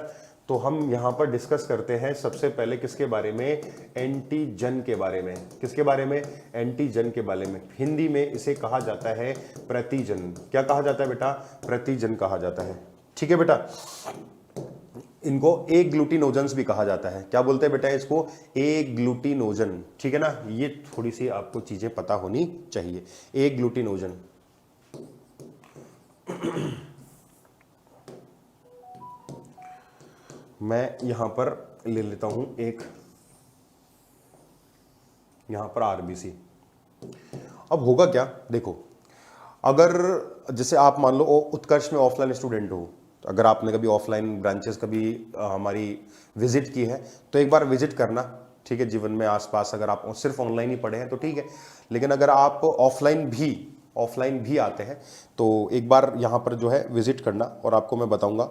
तो हम यहां पर डिस्कस करते हैं सबसे पहले किसके बारे में, एंटीजन के बारे में। किसके बारे में? एंटीजन के बारे में। हिंदी में इसे कहा जाता है प्रतिजन। क्या कहा जाता है बेटा? प्रतिजन कहा जाता है। ठीक है बेटा, इनको एग्लूटिनोजन्स भी कहा जाता है। क्या बोलते हैं बेटा इसको? एग्लूटिनोजन। ठीक है ना, ये थोड़ी सी आपको चीजें पता होनी चाहिए। एग्लूटिनोजन, मैं यहां पर ले लेता हूं एक, यहां पर आरबीसी। अब होगा क्या, देखो, अगर जैसे आप मान लो उत्कर्ष में ऑफलाइन स्टूडेंट हो, तो अगर आपने कभी ऑफलाइन ब्रांचेस कभी हमारी विजिट की है तो एक बार विजिट करना। ठीक है, जीवन में आसपास अगर आप सिर्फ ऑनलाइन ही पढ़े हैं तो ठीक है, लेकिन अगर आप ऑफलाइन भी आते हैं तो एक बार यहाँ पर जो है विजिट करना, और आपको मैं बताऊंगा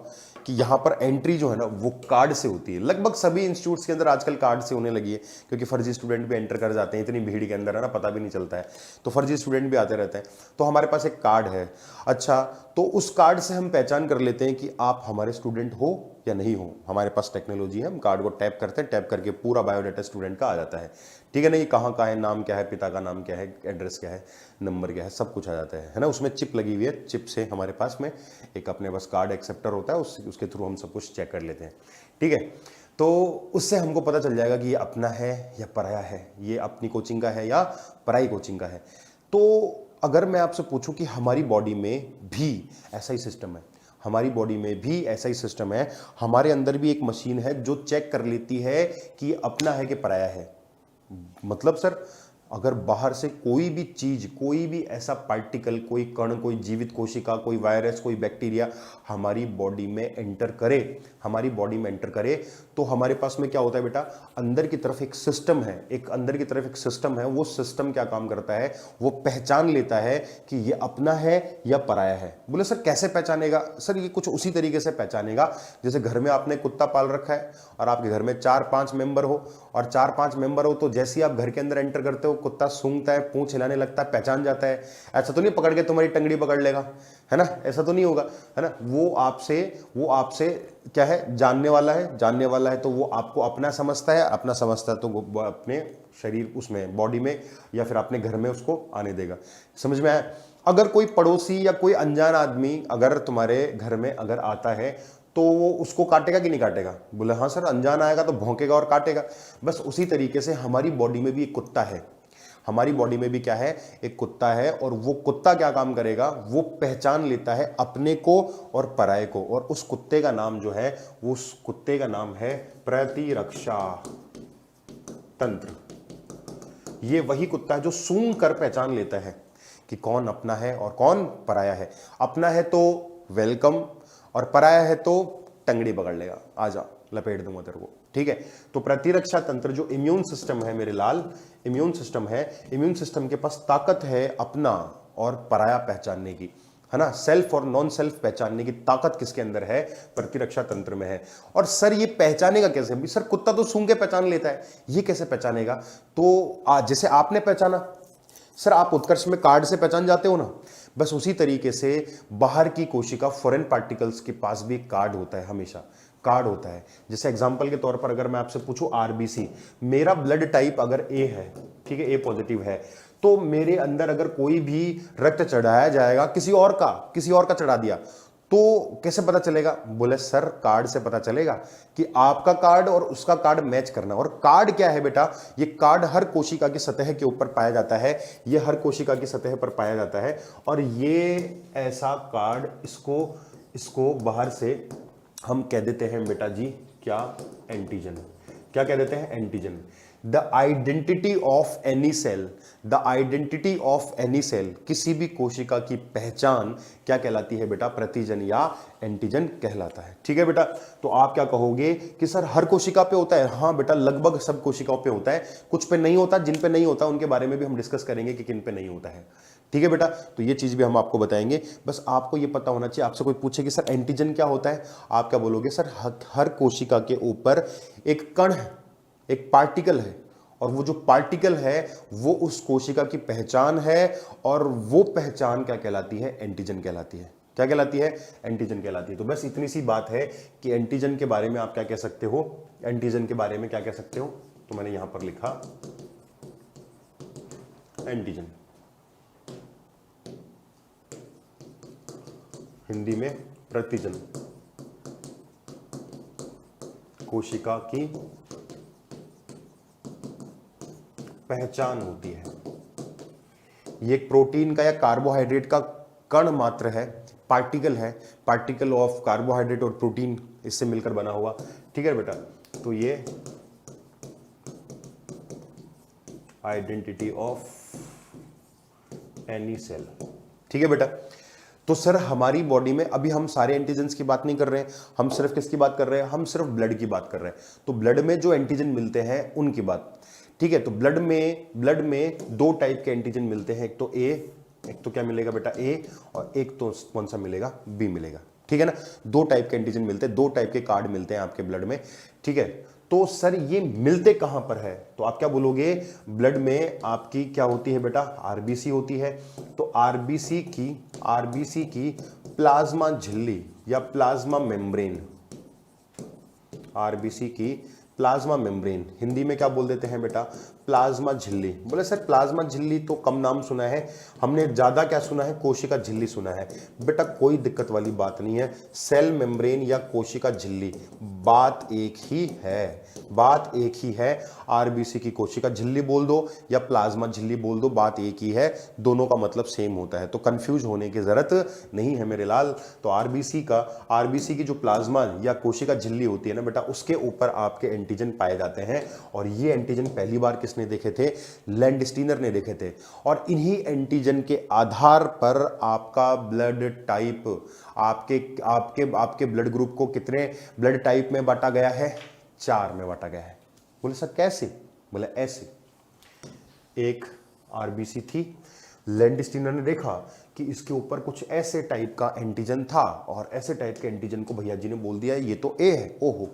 कि यहाँ पर एंट्री जो है ना वो कार्ड से होती है। लगभग सभी इंस्टीट्यूट्स के अंदर आजकल कार्ड से होने लगी है, क्योंकि फर्जी स्टूडेंट भी एंटर कर जाते हैं, इतनी भीड़ के अंदर है ना, पता भी नहीं चलता है, तो फर्जी स्टूडेंट भी आते रहते हैं। तो हमारे पास एक कार्ड है। अच्छा, तो उस कार्ड से हम पहचान कर लेते हैं कि आप हमारे स्टूडेंट हो या नहीं हो। हमारे पास टेक्नोलॉजी है, हम कार्ड को टैप करते हैं, टैप करके पूरा बायोडाटा स्टूडेंट का आ जाता है। ठीक है ना, ये कहाँ का है, नाम क्या है, पिता का नाम क्या है, एड्रेस क्या है, नंबर क्या है, सब कुछ आ जाता है ना। उसमें चिप लगी हुई है, चिप से हमारे पास में एक अपने पास कार्ड एक्सेप्टर होता है, उसके थ्रू हम सब कुछ चेक कर लेते हैं। ठीक है, तो उससे हमको पता चल जाएगा कि ये अपना है या पराया है, ये अपनी कोचिंग का है या पराई कोचिंग का है। तो अगर मैं आपसे पूछूं कि हमारी बॉडी में भी ऐसा ही सिस्टम है, हमारी बॉडी में भी ऐसा ही सिस्टम है, हमारे अंदर भी एक मशीन है जो चेक कर लेती है कि अपना है कि पराया है। मतलब सर, अगर बाहर से कोई भी चीज, कोई भी ऐसा पार्टिकल, कोई कण, कोई जीवित कोशिका, कोई वायरस, कोई बैक्टीरिया हमारी बॉडी में एंटर करे, तो हमारे पास में क्या होता है बेटा, अंदर की तरफ एक सिस्टम है, वो सिस्टम क्या काम करता है, वो पहचान लेता है कि ये अपना है या पराया है। बोले सर कैसे पहचानेगा? सर ये कुछ उसी तरीके से पहचानेगा जैसे घर में आपने कुत्ता पाल रखा है और आपके घर में 4-5 मेंबर हो, तो जैसे ही आप घर के अंदर एंटर करते हो, कुत्ता सूंघता है, पूंछ हिलाने लगता है, पहचान जाता है। ऐसा तो नहीं पकड़ के तुम्हारी टंगड़ी पकड़ लेगा, है ना, ऐसा तो नहीं होगा, है ना। वो आपसे क्या है, जानने वाला है, तो वो आपको अपना समझता है तो वो अपने शरीर उसमें, बॉडी में या फिर अपने घर में उसको आने देगा। समझ में आया? अगर कोई पड़ोसी या कोई अनजान आदमी अगर तुम्हारे घर में अगर आता है तो वो उसको काटेगा कि नहीं काटेगा? बोले हाँ सर, अनजान आएगा तो भौंकेगा और काटेगा। बस उसी तरीके से हमारी बॉडी में भी एक कुत्ता है, हमारी बॉडी में भी क्या है, एक कुत्ता है। और वो कुत्ता क्या काम करेगा, वो पहचान लेता है अपने को और पराये को, और उस कुत्ते का नाम जो है, उस कुत्ते का नाम है प्रतिरक्षा तंत्र। ये वही कुत्ता है जो सूंघ कर पहचान लेता है कि कौन अपना है और कौन पराया है। अपना है तो वेलकम, और पराया है तो टंगड़ी पकड़ लेगा, आजा लपेट दूंगा तेरे को, ठीक है। तो प्रतिरक्षा तंत्र जो इम्यून सिस्टम है मेरे लाल, इम्यून सिस्टम है, इम्यून सिस्टम के पास ताकत है अपना और पराया पहचानने की, है ना, सेल्फ और नॉन सेल्फ पहचानने की ताकत किसके अंदर है, प्रतिरक्षा तंत्र में है। और सर ये पहचानेगा कैसे? सर कुत्ता तो सूंघ के पहचान लेता है, ये कैसे पहचानेगा? तो जैसे आपने पहचाना सर, आप उत्कर्ष में कार्ड से पहचान जाते हो ना, बस उसी तरीके से बाहर की कोशिका फॉरेन पार्टिकल्स के पास भी एक कार्ड होता है, हमेशा कार्ड होता है। जैसे एग्जांपल के तौर पर अगर मैं आपसे पूछूं आरबीसी, मेरा ब्लड टाइप अगर ए है, ठीक है, ए पॉजिटिव है, तो मेरे अंदर अगर कोई भी रक्त चढ़ाया जाएगा, किसी और का चढ़ा दिया, तो कैसे पता चलेगा? बोले सर कार्ड से पता चलेगा कि आपका कार्ड और उसका कार्ड मैच करना। और कार्ड क्या है बेटा? ये कार्ड हर कोशिका की सतह के ऊपर पाया जाता है, ये हर कोशिका की सतह पर पाया जाता है। और ये ऐसा कार्ड, इसको बाहर से हम कह देते हैं बेटा जी क्या? एंटीजन। क्या कह देते हैं? Antigen. The identity of any cell, the identity of any cell, किसी भी कोशिका की पहचान क्या कहलाती है बेटा? प्रतिजन या एंटीजन कहलाता है, ठीक है बेटा। तो आप क्या कहोगे कि सर हर कोशिका पे होता है? हाँ बेटा, लगभग सब कोशिकाओं पे होता है, कुछ पे नहीं होता, जिन पे नहीं होता उनके बारे में भी हम डिस्कस करेंगे कि किन पे नहीं होता है, ठीक है बेटा। तो ये चीज भी हम आपको बताएंगे, बस आपको ये पता होना चाहिए। आपसे कोई पूछे कि सर एंटीजन क्या होता है, आप क्या बोलोगे? सर हर कोशिका के ऊपर एक कण है, एक पार्टिकल है, और वो जो पार्टिकल है वो उस कोशिका की पहचान है, और वो पहचान क्या कहलाती है? एंटीजन कहलाती है। क्या कहलाती है? एंटीजन कहलाती है। तो बस इतनी सी बात है कि एंटीजन के बारे में आप क्या कह सकते हो, एंटीजन के बारे में क्या कह सकते हो? तो मैंने यहां पर लिखा एंटीजन, हिंदी में प्रतिजन, कोशिका की पहचान होती है। ये एक प्रोटीन का या कार्बोहाइड्रेट का कण मात्र है, पार्टिकल है, पार्टिकल ऑफ कार्बोहाइड्रेट और प्रोटीन इससे मिलकर बना हुआ, ठीक है बेटा। तो ये आइडेंटिटी ऑफ एनी सेल, ठीक है बेटा। तो सर हमारी बॉडी में अभी हम सारे एंटीजन्स की बात नहीं कर रहे हैं, हम सिर्फ किसकी बात कर रहे हैं? हम सिर्फ ब्लड की बात कर रहे हैं। तो ब्लड में जो एंटीजन मिलते हैं उनकी बात, ठीक है। तो ब्लड में दो टाइप के एंटीजन मिलते हैं, एक तो ए, एक तो क्या मिलेगा बेटा? ए, और एक तो कौन सा मिलेगा? बी मिलेगा, ठीक है ना। दो टाइप के एंटीजन मिलते हैं, दो टाइप के कार्ड मिलते हैं आपके ब्लड में, ठीक है। तो सर ये मिलते कहां पर है? तो आप क्या बोलोगे? ब्लड में आपकी क्या होती है बेटा? आरबीसी होती है। तो आरबीसी की प्लाज्मा झिल्ली या प्लाज्मा मेम्ब्रेन, आरबीसी की प्लाज्मा मेम्ब्रेन, हिंदी में क्या बोल देते हैं बेटा? प्लाज्मा झिल्ली। बोले सर प्लाज्मा झिल्ली तो कम नाम सुना है, हमने ज्यादा क्या सुना है? कोशिका झिल्ली सुना है। बेटा कोई दिक्कत वाली बात नहीं है, सेल मेम्ब्रेन या कोशिका झिल्ली बात एक ही है, बात एक ही है। आरबीसी की कोशिका झिल्ली बोल दो या प्लाज्मा झिल्ली बोल दो, बात एक ही है, दोनों का मतलब सेम होता है। तो कंफ्यूज होने की जरूरत नहीं है मेरे लाल। तो आरबीसी की जो प्लाज्मा या कोशिका झिल्ली होती है ना बेटा, उसके ऊपर आपके एंटीजन पाए जाते हैं। और ये एंटीजन पहली बार किसने देखे थे? लैंडस्टीनर ने देखे थे। और इन्हीं एंटीजन के आधार पर आपका ब्लड टाइप, आपके ब्लड ग्रुप को कितने ब्लड टाइप में बांटा गया है? 4 में बांटा गया है। बोले सर कैसे? बोले ऐसे, एक आरबीसी थी, लैंडस्टीनर ने देखा कि इसके ऊपर कुछ ऐसे टाइप का एंटीजन था, और ऐसे टाइप के एंटीजन को भैया जी ने बोल दिया ये तो ए है। ओहो,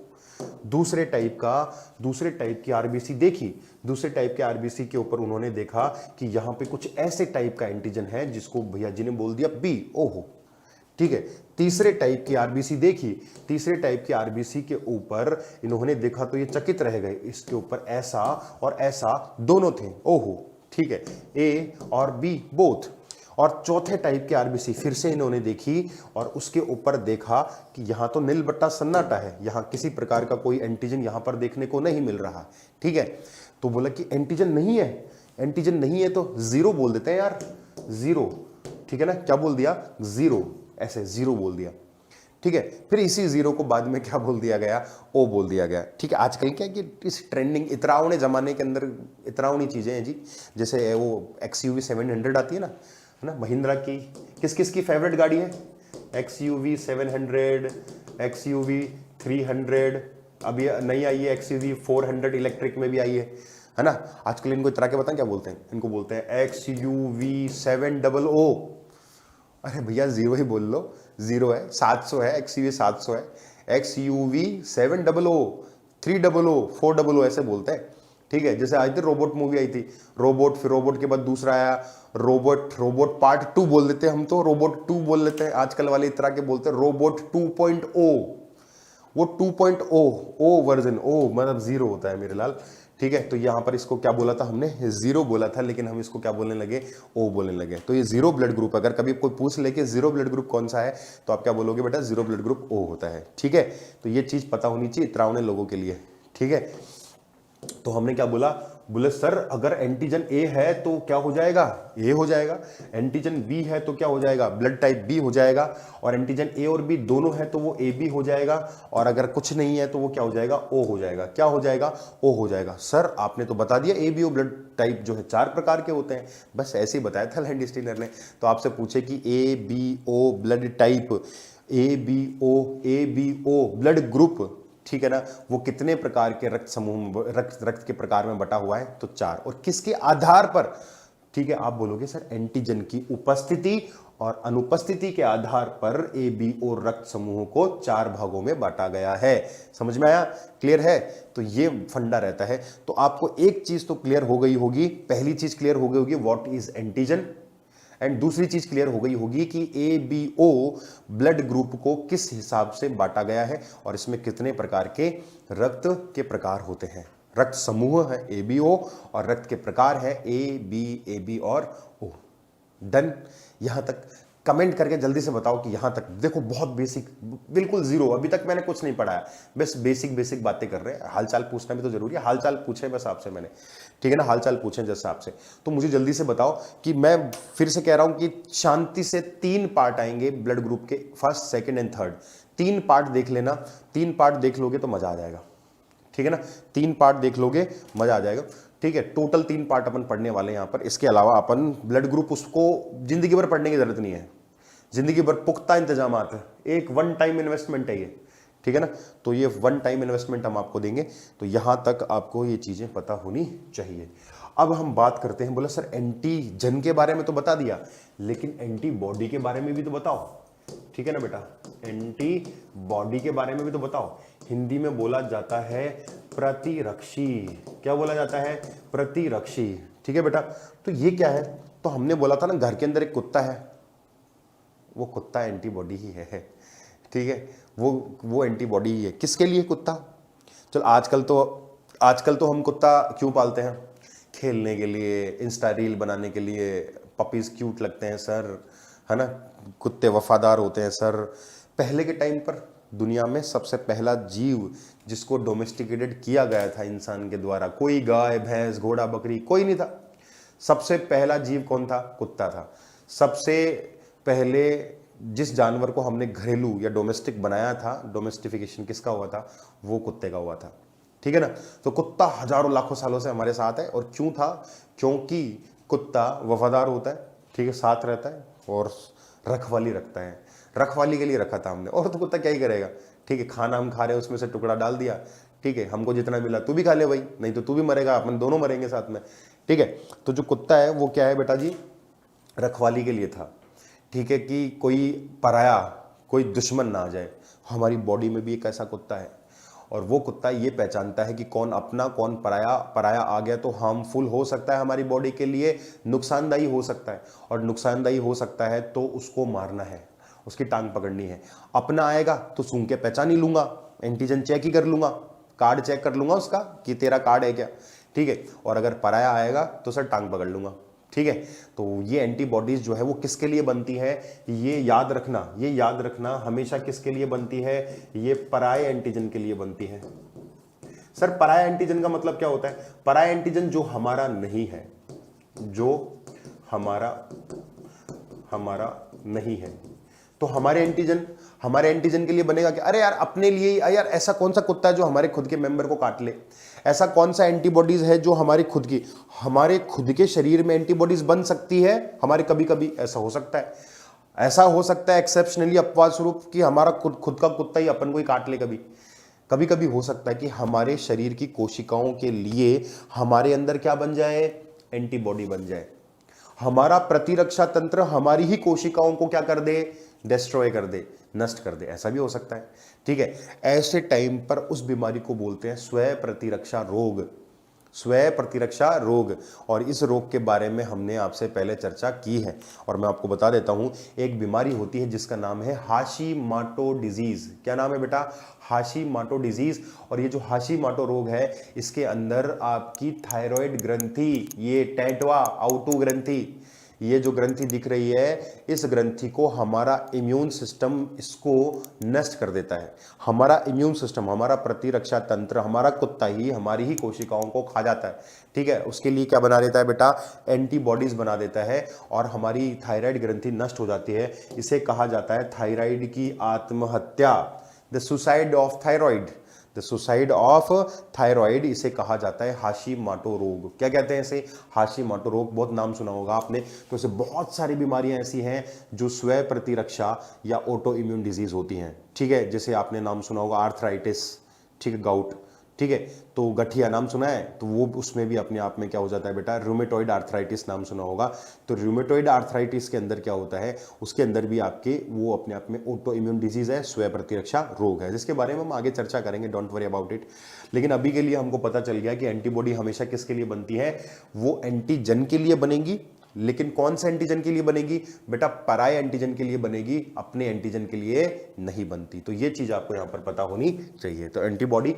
दूसरे टाइप की आरबीसी देखी, दूसरे टाइप के आरबीसी के ऊपर उन्होंने देखा कि यहां पे कुछ ऐसे टाइप का एंटीजन है जिसको भैया जी ने बोल दिया बी। ओहो, ठीक है। तीसरे टाइप की आरबीसी देखी, तीसरे टाइप की आरबीसी के ऊपर इन्होंने देखा तो ये चकित रह गए, इसके ऊपर ऐसा और ऐसा दोनों थे। ओहो, ठीक है, ए और बी बोथ। और चौथे टाइप की आरबीसी फिर से इन्होंने देखी और उसके ऊपर देखा कि यहां तो नील बट्टा सन्नाटा है, यहां किसी प्रकार का कोई एंटीजन यहां पर देखने को नहीं मिल रहा, ठीक है। तो बोला कि एंटीजन नहीं है, एंटीजन नहीं है तो जीरो बोल देते हैं यार, जीरो, ठीक है ना। क्या बोल दिया? जीरो, ऐसे जीरो बोल दिया, ठीक है। फिर इसी जीरो को बाद में क्या बोल दिया गया? ओ बोल दिया गया, ठीक है। आजकल क्या कि इस ट्रेंडिंग इतरावने जमाने के अंदर इतरावनी चीजें हैं जी, जैसे वो XUV 700 आती है ना, महिंद्रा की। किस किस की फेवरेट गाड़ी है? XUV 700, XUV 300, अभी नई आई है XUV 400 इलेक्ट्रिक में भी आई है ना। आजकल इनको इतना के बताएं क्या बोलते हैं, इनको बोलते हैं XUV 700। अरे भैया जीरो ही बोल लो, जीरो है, 700 है, XUV 700 है, XUV 700, 300, 400 ऐसे बोलते हैं। ठीक है, जैसे आई थी रोबोट मूवी आई थी, रोबोट, फिर रोबोट के बाद दूसरा आया रोबोट पार्ट 2 बोल देते हैं हम, तो रोबोट 2 बोल लेते हैं। आजकल वाले इस तरह के बोलते हैं रोबोट 2.0, वो 2.0 ओ वर्जन, ओ मतलब जीरो होता है मेरे लाल। ठीक है, तो यहां पर इसको क्या बोला था हमने, जीरो बोला था, लेकिन हम इसको क्या बोलने लगे, ओ बोलने लगे। तो ये जीरो ब्लड ग्रुप, अगर कभी कोई पूछ ले कि जीरो ब्लड ग्रुप कौन सा है, तो आप क्या बोलोगे बेटा, जीरो ब्लड ग्रुप ओ होता है। ठीक है, तो ये चीज पता होनी चाहिए इतरावने लोगों के लिए। ठीक है, तो हमने क्या बोला, बोले सर अगर एंटीजन ए है तो क्या हो जाएगा, ए हो जाएगा, एंटीजन बी है तो क्या हो जाएगा, ब्लड टाइप बी हो जाएगा, और एंटीजन ए और बी दोनों है तो वो ए बी हो जाएगा, और अगर कुछ नहीं है तो वो क्या हो जाएगा, ओ हो जाएगा। क्या हो जाएगा, ओ हो जाएगा। सर आपने तो बता दिया A B O blood type जो है 4 प्रकार के होते हैं, बस ऐसे ही बताया था लैंडस्टीनर ने। तो आपसे पूछे कि A B O blood type, A B O blood group, ठीक है ना, वो कितने प्रकार के रक्त समूह, रक्त के प्रकार में बटा हुआ है, तो 4। और किसके आधार पर, ठीक है, आप बोलोगे सर एंटीजन की उपस्थिति और अनुपस्थिति के आधार पर ए बी ओ रक्त समूहों को 4 भागों में बांटा गया है। समझ में आया, क्लियर है। तो ये फंडा रहता है। तो आपको एक चीज तो क्लियर हो गई होगी, पहली चीज क्लियर हो गई होगी व्हाट इज एंटीजन, एंड दूसरी चीज क्लियर हो गई होगी कि A B O blood group को किस हिसाब से बांटा गया है और इसमें कितने प्रकार के रक्त के प्रकार होते हैं। रक्त समूह है ए बी ओ और रक्त के प्रकार है ए बी और ओ। डन। यहां तक कमेंट करके जल्दी से बताओ कि यहां तक देखो, बहुत बेसिक, बिल्कुल जीरो, अभी तक मैंने कुछ नहीं पढ़ाया, बस बेसिक बातें कर रहे हैं। हालचाल पूछना भी तो जरूरी है, हालचाल पूछे बस आपसे मैंने, ठीक है ना, हालचाल पूछें जैसे आपसे। तो मुझे जल्दी से बताओ कि मैं फिर से कह रहा हूं कि शांति से 3 पार्ट आएंगे ब्लड ग्रुप के, first, second and third. 3 part देख लेना, 3 पार्ट देख लोगे तो मजा आ जाएगा। ठीक है ना, 3 पार्ट देख लोगे मजा आ जाएगा। ठीक है, टोटल 3 पार्ट अपन पढ़ने वाले हैं यहां पर। इसके अलावा अपन ब्लड ग्रुप उसको जिंदगी भर पढ़ने की जरूरत नहीं है, जिंदगी भर पुख्ता इंतजाम है, एक वन टाइम इन्वेस्टमेंट है ये। ठीक है ना, तो ये वन टाइम इन्वेस्टमेंट हम आपको देंगे। तो यहां तक आपको ये चीजें पता होनी चाहिए। अब हम बात करते हैं, बोला सर एंटीजन के बारे में तो बता दिया, लेकिन एंटीबॉडी के बारे में भी तो बताओ। ठीक है ना बेटा, एंटीबॉडी के बारे में भी तो बताओ। हिंदी में बोला जाता है प्रतिरक्षी। क्या बोला जाता है, प्रतिरक्षी। ठीक है बेटा, तो ये क्या है, तो हमने बोला था ना घर के अंदर एक कुत्ता है, वो कुत्ता एंटीबॉडी ही है। ठीक है, वो एंटीबॉडी ही है। किसके लिए कुत्ता, चल आजकल तो हम कुत्ता क्यों पालते हैं, खेलने के लिए, इंस्टा रील बनाने के लिए, पपीज क्यूट लगते हैं सर, है ना, कुत्ते वफादार होते हैं सर। पहले के टाइम पर दुनिया में सबसे पहला जीव जिसको डोमेस्टिकेटेड किया गया था इंसान के द्वारा, कोई गाय भैंस घोड़ा बकरी कोई नहीं था, सबसे पहला जीव कौन था, कुत्ता था। सबसे पहले जिस जानवर को हमने घरेलू या डोमेस्टिक बनाया था, डोमेस्टिफिकेशन किसका हुआ था, वो कुत्ते का हुआ था। ठीक है ना, तो कुत्ता हजारों लाखों सालों से हमारे साथ है। और क्यों था, क्योंकि कुत्ता वफादार होता है, ठीक है, साथ रहता है और रखवाली रखता है। रखवाली के लिए रखा था हमने, और तो कुत्ता क्या ही करेगा। ठीक है, खाना हम खा रहे हैं उसमें से टुकड़ा डाल दिया, ठीक है, हमको जितना मिला तू भी खा ले भाई, नहीं तो तू भी मरेगा, अपन दोनों मरेंगे साथ में। ठीक है, तो जो कुत्ता है वो क्या है बेटा जी, रखवाली के लिए था। ठीक है, कि कोई पराया, कोई दुश्मन ना आ जाए। हमारी बॉडी में भी एक ऐसा कुत्ता है, और वो कुत्ता ये पहचानता है कि कौन अपना कौन पराया। पराया आ गया तो हार्मफुल हो सकता है हमारी बॉडी के लिए, नुकसानदायी हो सकता है, और नुकसानदायी हो सकता है तो उसको मारना है, उसकी टांग पकड़नी है। अपना आएगा तो सूंघ के पहचान ही लूंगा, एंटीजन चेक ही कर लूंगा, कार्ड चेक कर लूंगा उसका कि तेरा कार्ड है क्या। ठीक है, और अगर पराया आएगा तो सर टांग पकड़ लूंगा। ठीक है, तो ये एंटीबॉडीज जो है वो किसके लिए बनती है, ये याद रखना हमेशा किसके लिए बनती है, ये पराये एंटीजन के लिए बनती है। सर पराया एंटीजन का मतलब क्या होता है, पराया एंटीजन जो हमारा नहीं है, जो हमारा नहीं है, तो हमारे एंटीजन के लिए बनेगा क्या, अरे यार अपने लिए ही, यार ऐसा कौन सा कुत्ता है जो हमारे खुद के मेंबर को काट ले, ऐसा कौन सा एंटीबॉडीज है जो हमारे खुद के शरीर में एंटीबॉडीज बन सकती है, हमारे कभी कभी ऐसा हो सकता है। ऐसा हो सकता है एक्सेप्शनली अपवाद स्वरूप कि हमारा खुद का कुत्ता ही अपन को ही काट ले। कभी कभी कभी हो सकता है कि हमारे शरीर की कोशिकाओं के लिए हमारे अंदर क्या बन जाए, एंटीबॉडी बन जाए। हमारा प्रतिरक्षा तंत्र हमारी ही कोशिकाओं को क्या कर दे, डिस्ट्रॉय कर दे, नष्ट कर दे। ऐसा भी हो सकता है। ठीक है, ऐसे टाइम पर उस बीमारी को बोलते हैं स्व प्रतिरक्षा रोग, स्व प्रतिरक्षा रोग। और इस रोग के बारे में हमने आपसे पहले चर्चा की है और मैं आपको बता देता हूं। एक बीमारी होती है जिसका नाम है हाशीमाटो डिजीज। क्या नाम है बेटा, हाशीमाटो डिजीज। और ये जो हाशीमाटो रोग है इसके अंदर आपकी थायराइड ग्रंथि, ये टेंटवा आउटू ग्रंथि, ये जो ग्रंथि दिख रही है इस ग्रंथि को हमारा इम्यून सिस्टम इसको नष्ट कर देता है। हमारा इम्यून सिस्टम, हमारा प्रतिरक्षा तंत्र, हमारा कुत्ता ही हमारी ही कोशिकाओं को खा जाता है। ठीक है, उसके लिए क्या बना देता है बेटा, एंटीबॉडीज बना देता है और हमारी थायराइड ग्रंथि नष्ट हो जाती है। इसे कहा जाता है थायराइड की आत्महत्या, the suicide of thyroid, the suicide of thyroid, इसे कहा जाता है हाशीमाटो रोग। क्या कहते हैं इसे, हाशीमाटो रोग। बहुत नाम सुना होगा आपने। तो इसे बहुत सारी बीमारियां ऐसी हैं जो स्व प्रतिरक्षा या ऑटो इम्यून डिजीज होती हैं। ठीक है, जैसे आपने नाम सुना होगा आर्थराइटिस, ठीक है, गाउट, ठीक है, तो गठिया नाम सुना है, तो वो उसमें भी अपने आप में क्या हो जाता है बेटा, रूमेटॉइड आर्थराइटिस नाम सुना होगा। तो रूमेटॉइड आर्थराइटिस के अंदर क्या होता है, उसके अंदर भी आपके वो अपने आप में ऑटो इम्यून डिजीज है, स्व प्रतिरक्षा रोग है, जिसके बारे में हम आगे चर्चा करेंगे, डोंट वरी अबाउट इट। लेकिन अभी के लिए हमको पता चल गया कि एंटीबॉडी हमेशा किसके लिए बनती है, वो एंटीजन के लिए बनेगी। लेकिन कौन सा एंटीजन के लिए बनेगी बेटा, पराय एंटीजन के लिए बनेगी, अपने एंटीजन के लिए नहीं बनती। तो ये चीज आपको यहां पर पता होनी चाहिए। तो एंटीबॉडी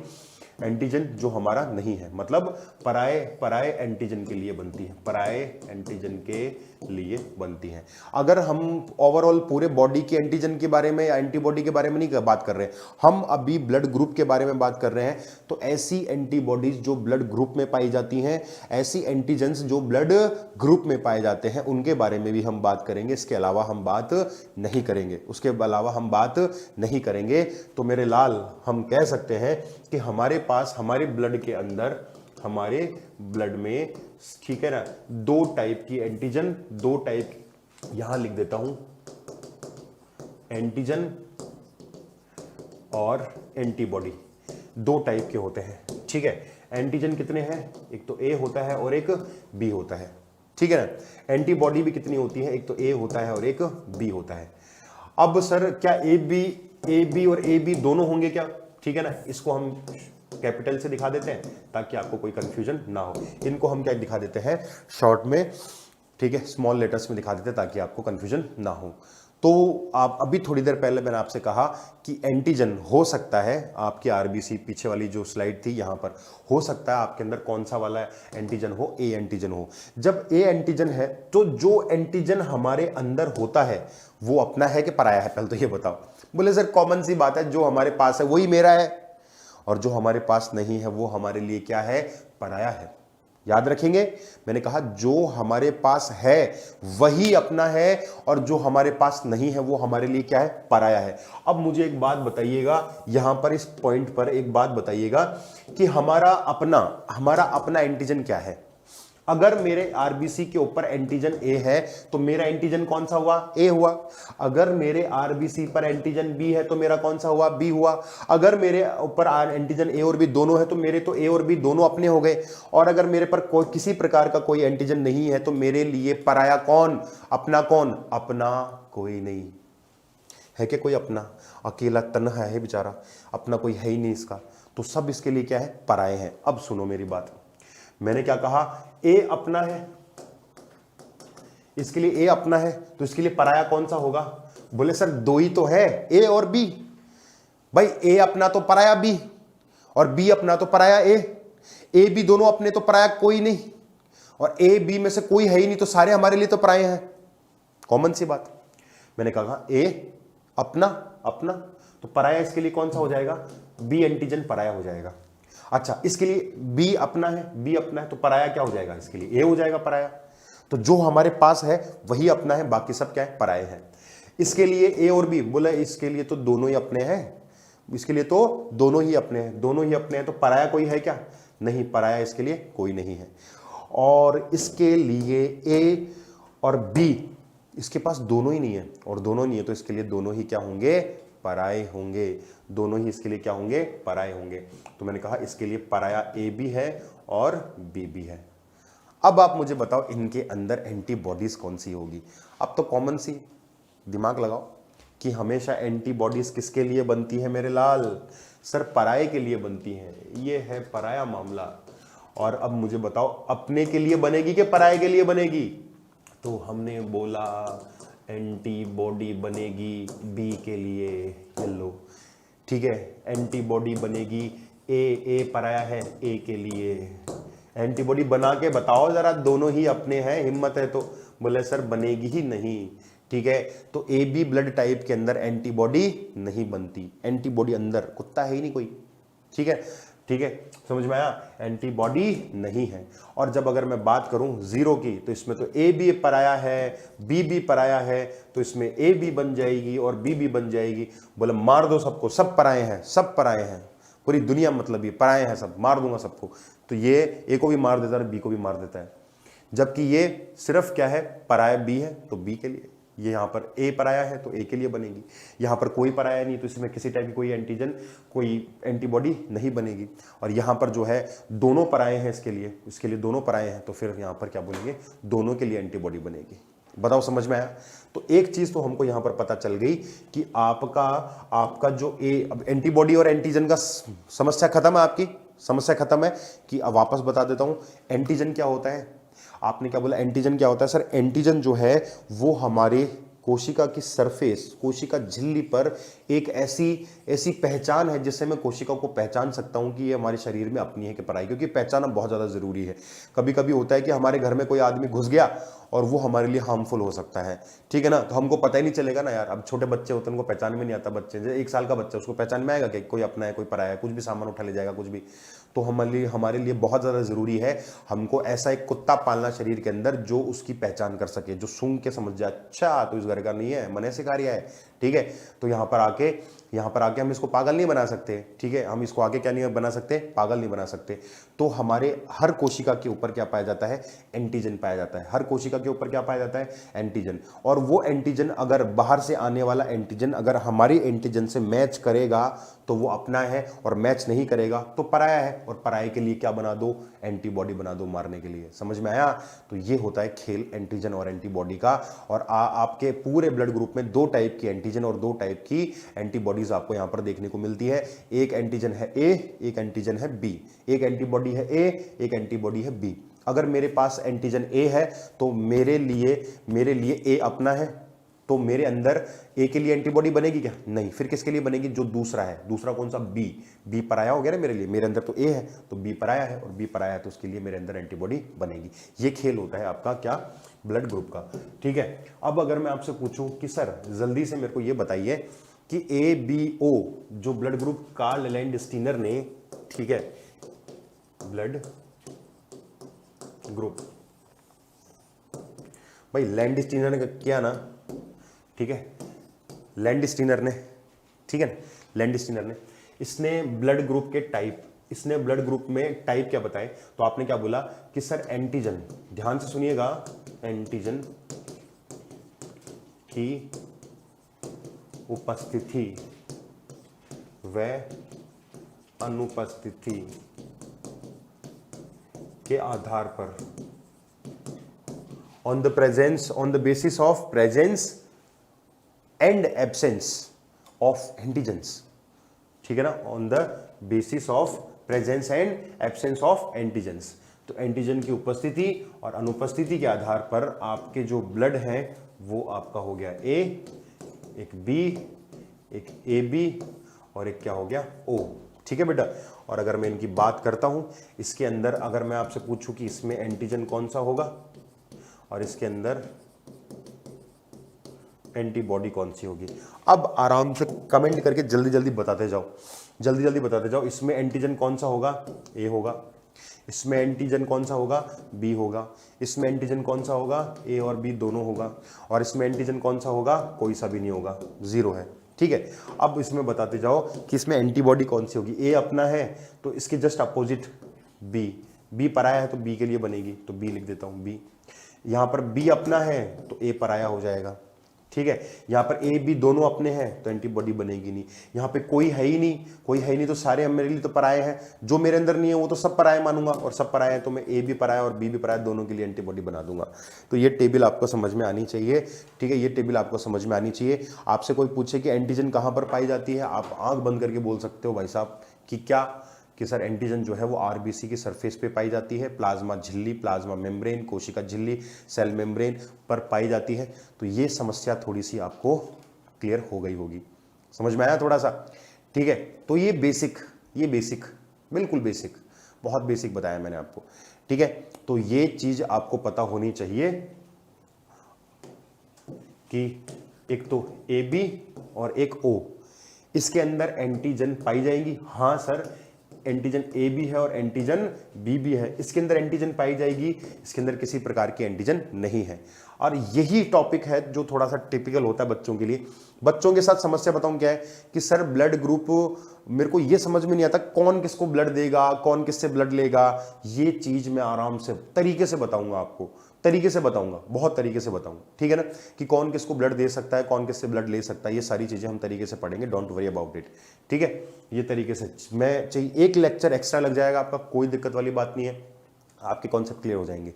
एंटीजन जो हमारा नहीं है, मतलब पराय एंटीजन के लिए बनती है, पराय एंटीजन के लिए बनती है। अगर हम ओवरऑल पूरे बॉडी के एंटीजन के बारे में या एंटीबॉडी के बारे में नहीं बात कर रहे हैं, हम अभी ब्लड ग्रुप के बारे में बात कर रहे हैं। तो ऐसी एंटीबॉडीज जो ब्लड ग्रुप में पाई जाती हैं, ऐसी एंटीजेंस जो ब्लड ग्रुप में पाए जाते हैं, उनके बारे में भी हम बात करेंगे। इसके अलावा हम बात नहीं करेंगे, उसके अलावा हम बात नहीं करेंगे। तो मेरे लाल, हम कह सकते हैं कि हमारे पास, हमारे ब्लड के अंदर, हमारे ब्लड में, ठीक है ना, दो टाइप की एंटीजन, दो टाइप, यहां लिख देता हूं, एंटीजन और एंटीबॉडी, दो टाइप के होते हैं। ठीक है, एंटीजन कितने हैं, एक तो ए होता है और एक बी होता है। ठीक है ना, एंटीबॉडी भी कितनी होती है, एक तो ए होता है और एक बी होता है। अब सर क्या ए बी और ए बी दोनों होंगे क्या, ठीक है ना, इसको हम कैपिटल से दिखा देते हैं ताकि आपको कोई कंफ्यूजन ना हो। इनको हम क्या दिखा देते हैं शॉर्ट में, ठीक है, स्मॉल लेटर्स में दिखा देते हैं ताकि आपको कंफ्यूजन ना हो। तो आप अभी थोड़ी देर पहले मैंने आपसे कहा कि एंटीजन हो सकता है आपकी आरबीसी, पीछे वाली जो स्लाइड थी यहां पर, हो सकता है आपके अंदर कौन सा वाला एंटीजन हो, ए एंटीजन हो। जब ए एंटीजन है तो जो एंटीजन हमारे अंदर होता है वो अपना है कि पराया है, पहले तो ये बताओ। बोले सर कॉमन सी बात है, जो हमारे पास है वही मेरा है और जो हमारे पास नहीं है वो हमारे लिए क्या है, पराया है। याद रखेंगे, मैंने कहा जो हमारे पास है वही अपना है और जो हमारे पास नहीं है वो हमारे लिए क्या है, पराया है। अब मुझे एक बात बताइएगा, यहां पर इस पॉइंट पर एक बात बताइएगा कि हमारा अपना एंटीजन क्या है। अगर मेरे आरबीसी के ऊपर एंटीजन ए है तो मेरा एंटीजन कौन सा हुआ, ए हुआ। अगर मेरे आरबीसी पर एंटीजन बी है तो मेरा कौन सा हुआ, बी हुआ। अगर मेरे ऊपर एंटीजन ए और बी दोनों है तो मेरे तो ए और बी दोनों अपने हो गए। और अगर मेरे पर कोई किसी प्रकार का कोई एंटीजन नहीं है तो मेरे लिए पराया कौन, अपना कौन, अपना कोई नहीं है। क्या कोई अपना, अकेला तन्हा है बेचारा, अपना कोई है ही नहीं इसका, तो सब इसके लिए क्या है, पराये हैं। अब सुनो मेरी बात, मैंने क्या कहा, ए अपना है, इसके लिए ए अपना है, तो इसके लिए पराया कौन सा होगा। बोले सर दो ही तो है, ए और बी। भाई ए अपना तो पराया बी और बी अपना तो पराया ए बी दोनों अपने तो पराया कोई नहीं, और ए बी में से कोई है ही नहीं, तो सारे हमारे लिए तो पराये हैं। कॉमन सी बात। मैंने कहा ए अपना अपना, तो पराया इसके लिए कौन सा हो जाएगा, बी एंटीजन पराया हो जाएगा। अच्छा, इसके लिए बी अपना है तो पराया क्या हो जाएगा, इसके लिए ए हो जाएगा पराया। तो जो हमारे पास है वही अपना है, बाकी सब क्या है, पराये हैं। इसके लिए ए और बी, बोले इसके लिए तो दोनों ही अपने हैं, इसके लिए तो दोनों ही अपने हैं, दोनों ही अपने हैं, तो पराया कोई है क्या, नहीं, पराया इसके लिए कोई नहीं है। और इसके लिए ए और बी, इसके पास दोनों ही नहीं है, और दोनों नहीं है तो इसके लिए दोनों ही क्या होंगे, पराये होंगे। दोनों ही इसके लिए क्या होंगे, पराये होंगे। तो मैंने कहा इसके लिए पराया ए भी है और बी भी है। अब आप मुझे बताओ इनके अंदर एंटीबॉडीज कौन सी होगी। अब तो कॉमन सी, दिमाग लगाओ कि हमेशा एंटीबॉडीज किसके लिए बनती है मेरे लाल, सर पराये के लिए बनती है। ये है पराया मामला। और अब मुझे बताओ अपने के लिए बनेगी कि पराये के लिए बनेगी। तो हमने बोला एंटीबॉडी बनेगी बी के लिए, हेलो ठीक है, एंटीबॉडी बनेगी ए पराया है ए के लिए। एंटीबॉडी बना के बताओ जरा, दोनों ही अपने हैं, हिम्मत है तो। बोले सर बनेगी ही नहीं, ठीक है। तो ए बी ब्लड टाइप के अंदर एंटीबॉडी नहीं बनती, एंटीबॉडी अंदर, कुत्ता है ही नहीं कोई, ठीक है, ठीक है, समझ में आया, एंटीबॉडी नहीं है। और जब अगर मैं बात करूं जीरो की, तो इसमें तो ए बी पराया है, बी भी पराया है, तो इसमें ए भी बन जाएगी और बी भी बन जाएगी। बोले मार दो सबको, सब पराये हैं, सब पराये हैं, पूरी दुनिया मतलब ये पराये हैं सब, मार दूंगा सबको। तो ये ए को भी मार देता है, बी को भी मार देता है। जबकि ये सिर्फ क्या है, पराया बी है तो बी के लिए, ये यहां पर ए पराया है तो ए के लिए बनेगी। यहां पर कोई पराया नहीं तो इसमें किसी टाइप की कोई एंटीजन, कोई एंटीबॉडी नहीं बनेगी। और यहां पर जो है दोनों पराये हैं, इसके लिए दोनों पराये हैं, तो फिर यहां पर क्या बोलेंगे, दोनों के लिए एंटीबॉडी बनेगी। बताओ समझ में आया। तो एक चीज तो हमको यहां पर पता चल गई कि आपका जो अब एंटीबॉडी और एंटीजन का समस्या खत्म है, आपकी समस्या खत्म है। कि अब वापस बता देता हूं एंटीजन क्या होता है। आपने क्या बोला, एंटीजन क्या होता है सर, एंटीजन जो है वो हमारे कोशिका की सरफेस, कोशिका झिल्ली पर एक ऐसी पहचान है जिससे मैं कोशिका को पहचान सकता हूं कि ये हमारे शरीर में अपनी है कि पराई, क्योंकि पहचानना बहुत ज्यादा जरूरी है। कभी कभी होता है कि हमारे घर में कोई आदमी घुस गया और वो हमारे लिए हार्मफुल हो सकता है, ठीक है ना, तो हमको पता ही नहीं चलेगा ना यार। अब छोटे बच्चे होते हैं उनको पहचान में नहीं आता, बच्चे जैसे 1 साल का बच्चा, उसको पहचान में आएगा कि कोई अपना है कोई पराया है, कुछ भी सामान उठा ले जाएगा कुछ भी। तो हमारे लिए बहुत ज्यादा जरूरी है हमको ऐसा एक कुत्ता पालना शरीर के अंदर जो उसकी पहचान कर सके, जो सूंघ के समझ जाए, अच्छा तो इस घर का नहीं है, मैंने सिखा रिया है, ठीक है। तो यहाँ पर आके हम इसको पागल नहीं बना सकते, ठीक है, हम इसको आगे क्या नहीं बना सकते, पागल नहीं बना सकते। तो हमारे हर कोशिका के ऊपर क्या पाया जाता है, एंटीजन पाया जाता है। हर कोशिका के ऊपर क्या पाया जाता है, एंटीजन। और वो एंटीजन अगर बाहर से आने वाला एंटीजन अगर हमारे एंटीजन से मैच करेगा तो वो अपना है, और मैच नहीं करेगा तो पराया है। और पराये के लिए क्या बना दो, एंटीबॉडी बना दो मारने के लिए। समझ में आया। तो ये होता है खेल एंटीजन और एंटीबॉडी का। और आपके पूरे ब्लड ग्रुप में 2 टाइप की एंटीजन और 2 टाइप की एंटीबॉडीज आपको यहां पर देखने को मिलती है। एक एंटीजन है ए, एक एंटीजन है बी। एक एंटीबॉडी है ए, एक एंटीबॉडी है बी। अगर मेरे पास एंटीजन ए है तो मेरे लिए ए अपना है, तो मेरे अंदर ए के लिए एंटीबॉडी बनेगी क्या, नहीं। फिर किसके लिए बनेगी, जो दूसरा है, दूसरा कौन सा, बी पराया हो गया ना मेरे लिए। मेरे अंदर तो ए है तो बी पराया है, और बी पराया है तो उसके लिए मेरे अंदर एंटीबॉडी बनेगी। ये खेल होता है आपका क्या, ब्लड ग्रुप का, ठीक है। अब अगर मैं आपसे पूछूं कि सर जल्दी से मेरे को ये बताइए कि ABO जो ब्लड ग्रुप कार्ल लैंडस्टीनर ने, ठीक है, ब्लड ग्रुप, भाई लैंडस्टीनर ने किया ना, ठीक है, लैंडस्टीनर ने, ठीक है ना, लैंडस्टीनर ने, इसने ब्लड ग्रुप के टाइप, इसने ब्लड ग्रुप में टाइप क्या बताए। तो आपने क्या बोला कि सर एंटीजन, ध्यान से सुनिएगा, एंटीजन की उपस्थिति व अनुपस्थिति के आधार पर, on the basis of presence and absence of antigens, ठीक है ना, on the basis of presence and absence of antigens. तो एंटीजन की उपस्थिति और अनुपस्थिति के आधार पर आपके जो ब्लड है वो आपका हो गया ए, एक बी, एक AB और एक क्या हो गया O, ठीक है बेटा। और अगर मैं इनकी बात करता हूं, इसके अंदर अगर मैं आपसे पूछूं कि इसमें एंटीजन कौन सा होगा और इसके अंदर एंटीबॉडी कौन सी होगी, अब आराम से कमेंट करके जल्दी जल्दी बताते जाओ, जल्दी जल्दी बताते जाओ। इसमें एंटीजन कौन सा होगा, ए होगा। इसमें एंटीजन कौन सा होगा, बी होगा। इसमें एंटीजन कौन सा होगा, ए और बी दोनों होगा। और इसमें एंटीजन कौन सा होगा, कोई सा भी नहीं होगा, 0 है, ठीक है। अब इसमें बताते जाओ कि इसमें एंटीबॉडी कौन सी होगी। ए अपना है तो इसके जस्ट अपोजिट बी, बी पराया है तो बी के लिए बनेगी, तो बी लिख देता हूं बी। यहां पर बी अपना है तो ए पराया हो जाएगा, ठीक है। यहां पर ए बी दोनों अपने हैं तो एंटीबॉडी बनेगी नहीं। यहां पे कोई है ही नहीं, कोई है ही नहीं तो सारे मेरे लिए तो पराये हैं, जो मेरे अंदर नहीं है वो तो सब पराये मानूंगा, और सब पराये हैं तो मैं ए भी पराया और बी भी पराया, दोनों के लिए एंटीबॉडी बना दूंगा। तो ये टेबल आपको समझ में आनी चाहिए, ठीक है, ये टेबल आपको समझ में आनी चाहिए। आपसे कोई पूछे कि एंटीजन कहां पर पाई जाती है, आप आंख बंद करके बोल सकते हो भाई साहब कि क्या, कि सर एंटीजन जो है वो आरबीसी की सरफेस पे पाई जाती है, प्लाज्मा झिल्ली, प्लाज्मा मेम्ब्रेन, कोशिका झिल्ली, सेल मेम्ब्रेन पर पाई जाती है। तो ये समस्या थोड़ी सी आपको क्लियर हो गई होगी, समझ में आया थोड़ा सा, ठीक है। तो ये बेसिक बिल्कुल बेसिक, बहुत बेसिक बताया मैंने आपको, ठीक है। तो ये चीज आपको पता होनी चाहिए कि एक तो ए बी और एक ओ, इसके अंदर एंटीजन पाई जाएंगी। हाँ सर, एंटीजन ए भी है और एंटीजन बी भी है, इसके अंदर एंटीजन पाई जाएगी, इसके अंदर किसी प्रकार की एंटीजन नहीं है। और यही टॉपिक है जो थोड़ा सा टिपिकल होता है बच्चों के लिए। बच्चों के साथ समस्या बताऊं क्या है कि सर ब्लड ग्रुप, मेरे को ये समझ में नहीं आता कौन किसको ब्लड देगा, कौन किससे ब्लड लेगा। ये चीज मैं आराम से तरीके से बताऊंगा आपको, तरीके से बताऊंगा, बहुत तरीके से बताऊंगा, ठीक है ना, कि कौन किसको ब्लड दे सकता है, कौन किससे ब्लड ले सकता है, ये सारी चीजें हम तरीके से पढ़ेंगे, डोंट वरी अबाउट इट, ठीक है। ये तरीके से मैं चाहिए एक लेक्चर एक्स्ट्रा लग जाएगा आपका, कोई दिक्कत वाली बात नहीं है, आपके कॉन्सेप्ट क्लियर हो जाएंगे,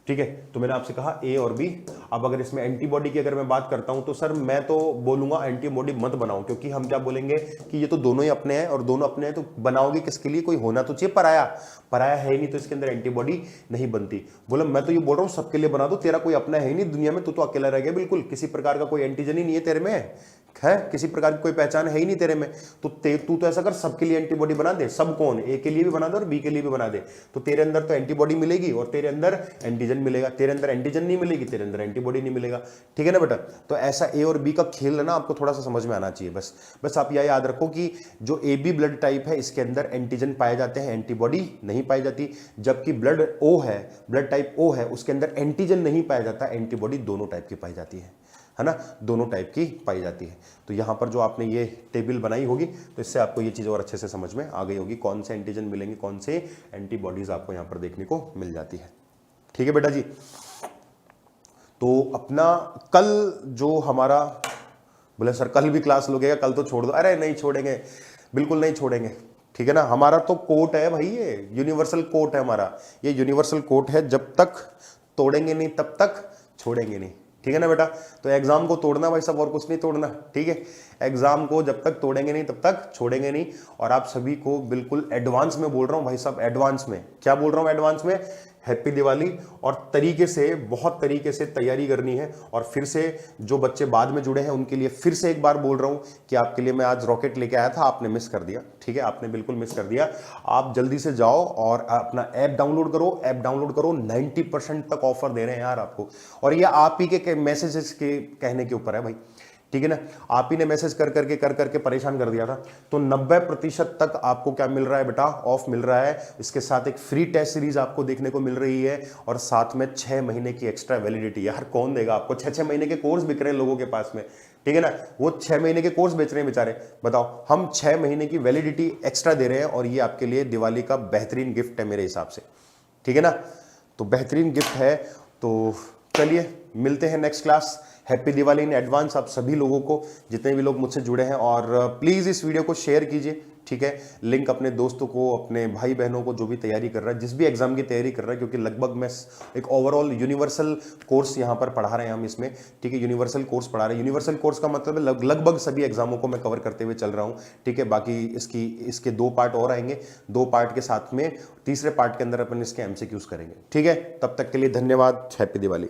ठीक है। तो मैंने आपसे कहा ए और बी। अब अगर इसमें एंटीबॉडी की अगर मैं बात करता हूं तो सर मैं तो बोलूंगा एंटीबॉडी मत बनाओ, क्योंकि हम क्या बोलेंगे कि ये तो दोनों ही अपने हैं, और दोनों अपने हैं तो बनाओगे किसके लिए, कोई होना तो चाहिए पराया, पराया है ही नहीं तो इसके अंदर एंटीबॉडी नहीं बनती। बोला मैं तो ये बोल रहा हूं सबके लिए बना दो, तेरा कोई अपना है ही नहीं दुनिया में, तू तो अकेला रह गया बिल्कुल, किसी प्रकार का कोई एंटीजन ही नहीं है तेरे में, है किसी प्रकार की कोई पहचान है ही नहीं तेरे में। तो तू तो ऐसा कर सबके लिए एंटीबॉडी बना दे, सब कौन, ए के लिए भी बना दे और बी के लिए भी बना दे, तो तेरे अंदर तो एंटीबॉडी मिलेगी और तेरे अंदर एंटीजन मिलेगा, तेरे अंदर एंटीजन नहीं मिलेगी, तेरे अंदर एंटीबॉडी नहीं मिलेगा, ठीक है ना बेटा। तो ऐसा ए और बी का खेल है ना, आपको थोड़ा सा समझ में आना चाहिए। बस आप यह याद रखो कि जो ए बी ब्लड टाइप है इसके अंदर एंटीजन पाए जाते हैं, एंटीबॉडी नहीं पाई जाती, जबकि ब्लड ओ है, ब्लड टाइप ओ है, उसके अंदर एंटीजन नहीं पाया जाता, एंटीबॉडी दोनों टाइप की पाई जाती है ना, दोनों टाइप की पाई जाती है। तो यहां पर जो आपने ये टेबल बनाई होगी तो इससे आपको ये चीज और अच्छे से समझ में आ गई होगी, कौन से एंटीजन मिलेंगे, कौन से एंटीबॉडीज आपको यहां पर देखने को मिल जाती है, ठीक है बेटा जी। तो अपना कल जो हमारा, बोले सर कल भी क्लास लोगेगा, कल तो छोड़ दो, अरे नहीं छोड़ेंगे, बिल्कुल नहीं छोड़ेंगे, ठीक है ना। हमारा तो कोट है भाई, ये यूनिवर्सल कोट है हमारा, ये यूनिवर्सल कोट है, जब तक तोड़ेंगे नहीं तब तक छोड़ेंगे नहीं, ठीक है ना बेटा। तो एग्जाम को तोड़ना भाई सब, और कुछ नहीं तोड़ना, ठीक है। एग्जाम को जब तक तोड़ेंगे नहीं तब तक छोड़ेंगे नहीं। और आप सभी को बिल्कुल एडवांस में बोल रहा हूं भाई साहब, एडवांस में क्या बोल रहा हूं, एडवांस में हैप्पी दिवाली, और तरीके से, बहुत तरीके से तैयारी करनी है। और फिर से जो बच्चे बाद में जुड़े हैं उनके लिए फिर से एक बार बोल रहा हूं कि आपके लिए मैं आज रॉकेट लेके आया था, आपने मिस कर दिया, ठीक है, आपने बिल्कुल मिस कर दिया। आप जल्दी से जाओ और अपना ऐप डाउनलोड करो, ऐप डाउनलोड करो, 90% तक ऑफर दे रहे हैं यार आपको, और ये आप ही के मैसेजेस के कहने के ऊपर है भाई, ठीक है ना। आप ही ने मैसेज कर करके परेशान कर दिया था। तो 90% तक आपको क्या मिल रहा है बेटा, ऑफ मिल रहा है। इसके साथ एक फ्री टेस्ट सीरीज आपको देखने को मिल रही है, और साथ में 6 महीने की एक्स्ट्रा वैलिडिटी। यार कौन देगा आपको, 6 महीने के कोर्स बिक रहे हैं लोगों के पास में, ठीक है ना, वो 6 महीने के कोर्स बेच रहे हैं बेचारे। बताओ, हम 6 महीने की वैलिडिटी एक्स्ट्रा दे रहे हैं, और ये आपके लिए दिवाली का बेहतरीन गिफ्ट है मेरे हिसाब से, ठीक है ना। तो बेहतरीन गिफ्ट है। तो चलिए मिलते हैं next class. Happy Diwali in advance आप सभी लोगों को, जितने भी लोग मुझसे जुड़े हैं, और प्लीज़ इस वीडियो को शेयर कीजिए, ठीक है। लिंक अपने दोस्तों को, अपने भाई बहनों को, जो भी तैयारी कर रहा है, जिस भी एग्जाम की तैयारी कर रहा है, क्योंकि लगभग मैं एक ओवरऑल यूनिवर्सल कोर्स यहाँ पर पढ़ा रहे हैं हम इसमें, ठीक है। यूनिवर्सल कोर्स पढ़ा रहे हैं, यूनिवर्सल कोर्स का मतलब है लगभग सभी एग्जामों को मैं कवर करते हुए चल रहा हूँ, ठीक है। बाकी इसके 2 पार्ट और आएंगे, 2 पार्ट के साथ में तीसरे पार्ट के अंदर अपन इसके MCQs करेंगे, ठीक है। तब तक के लिए धन्यवाद, हैप्पी दिवाली।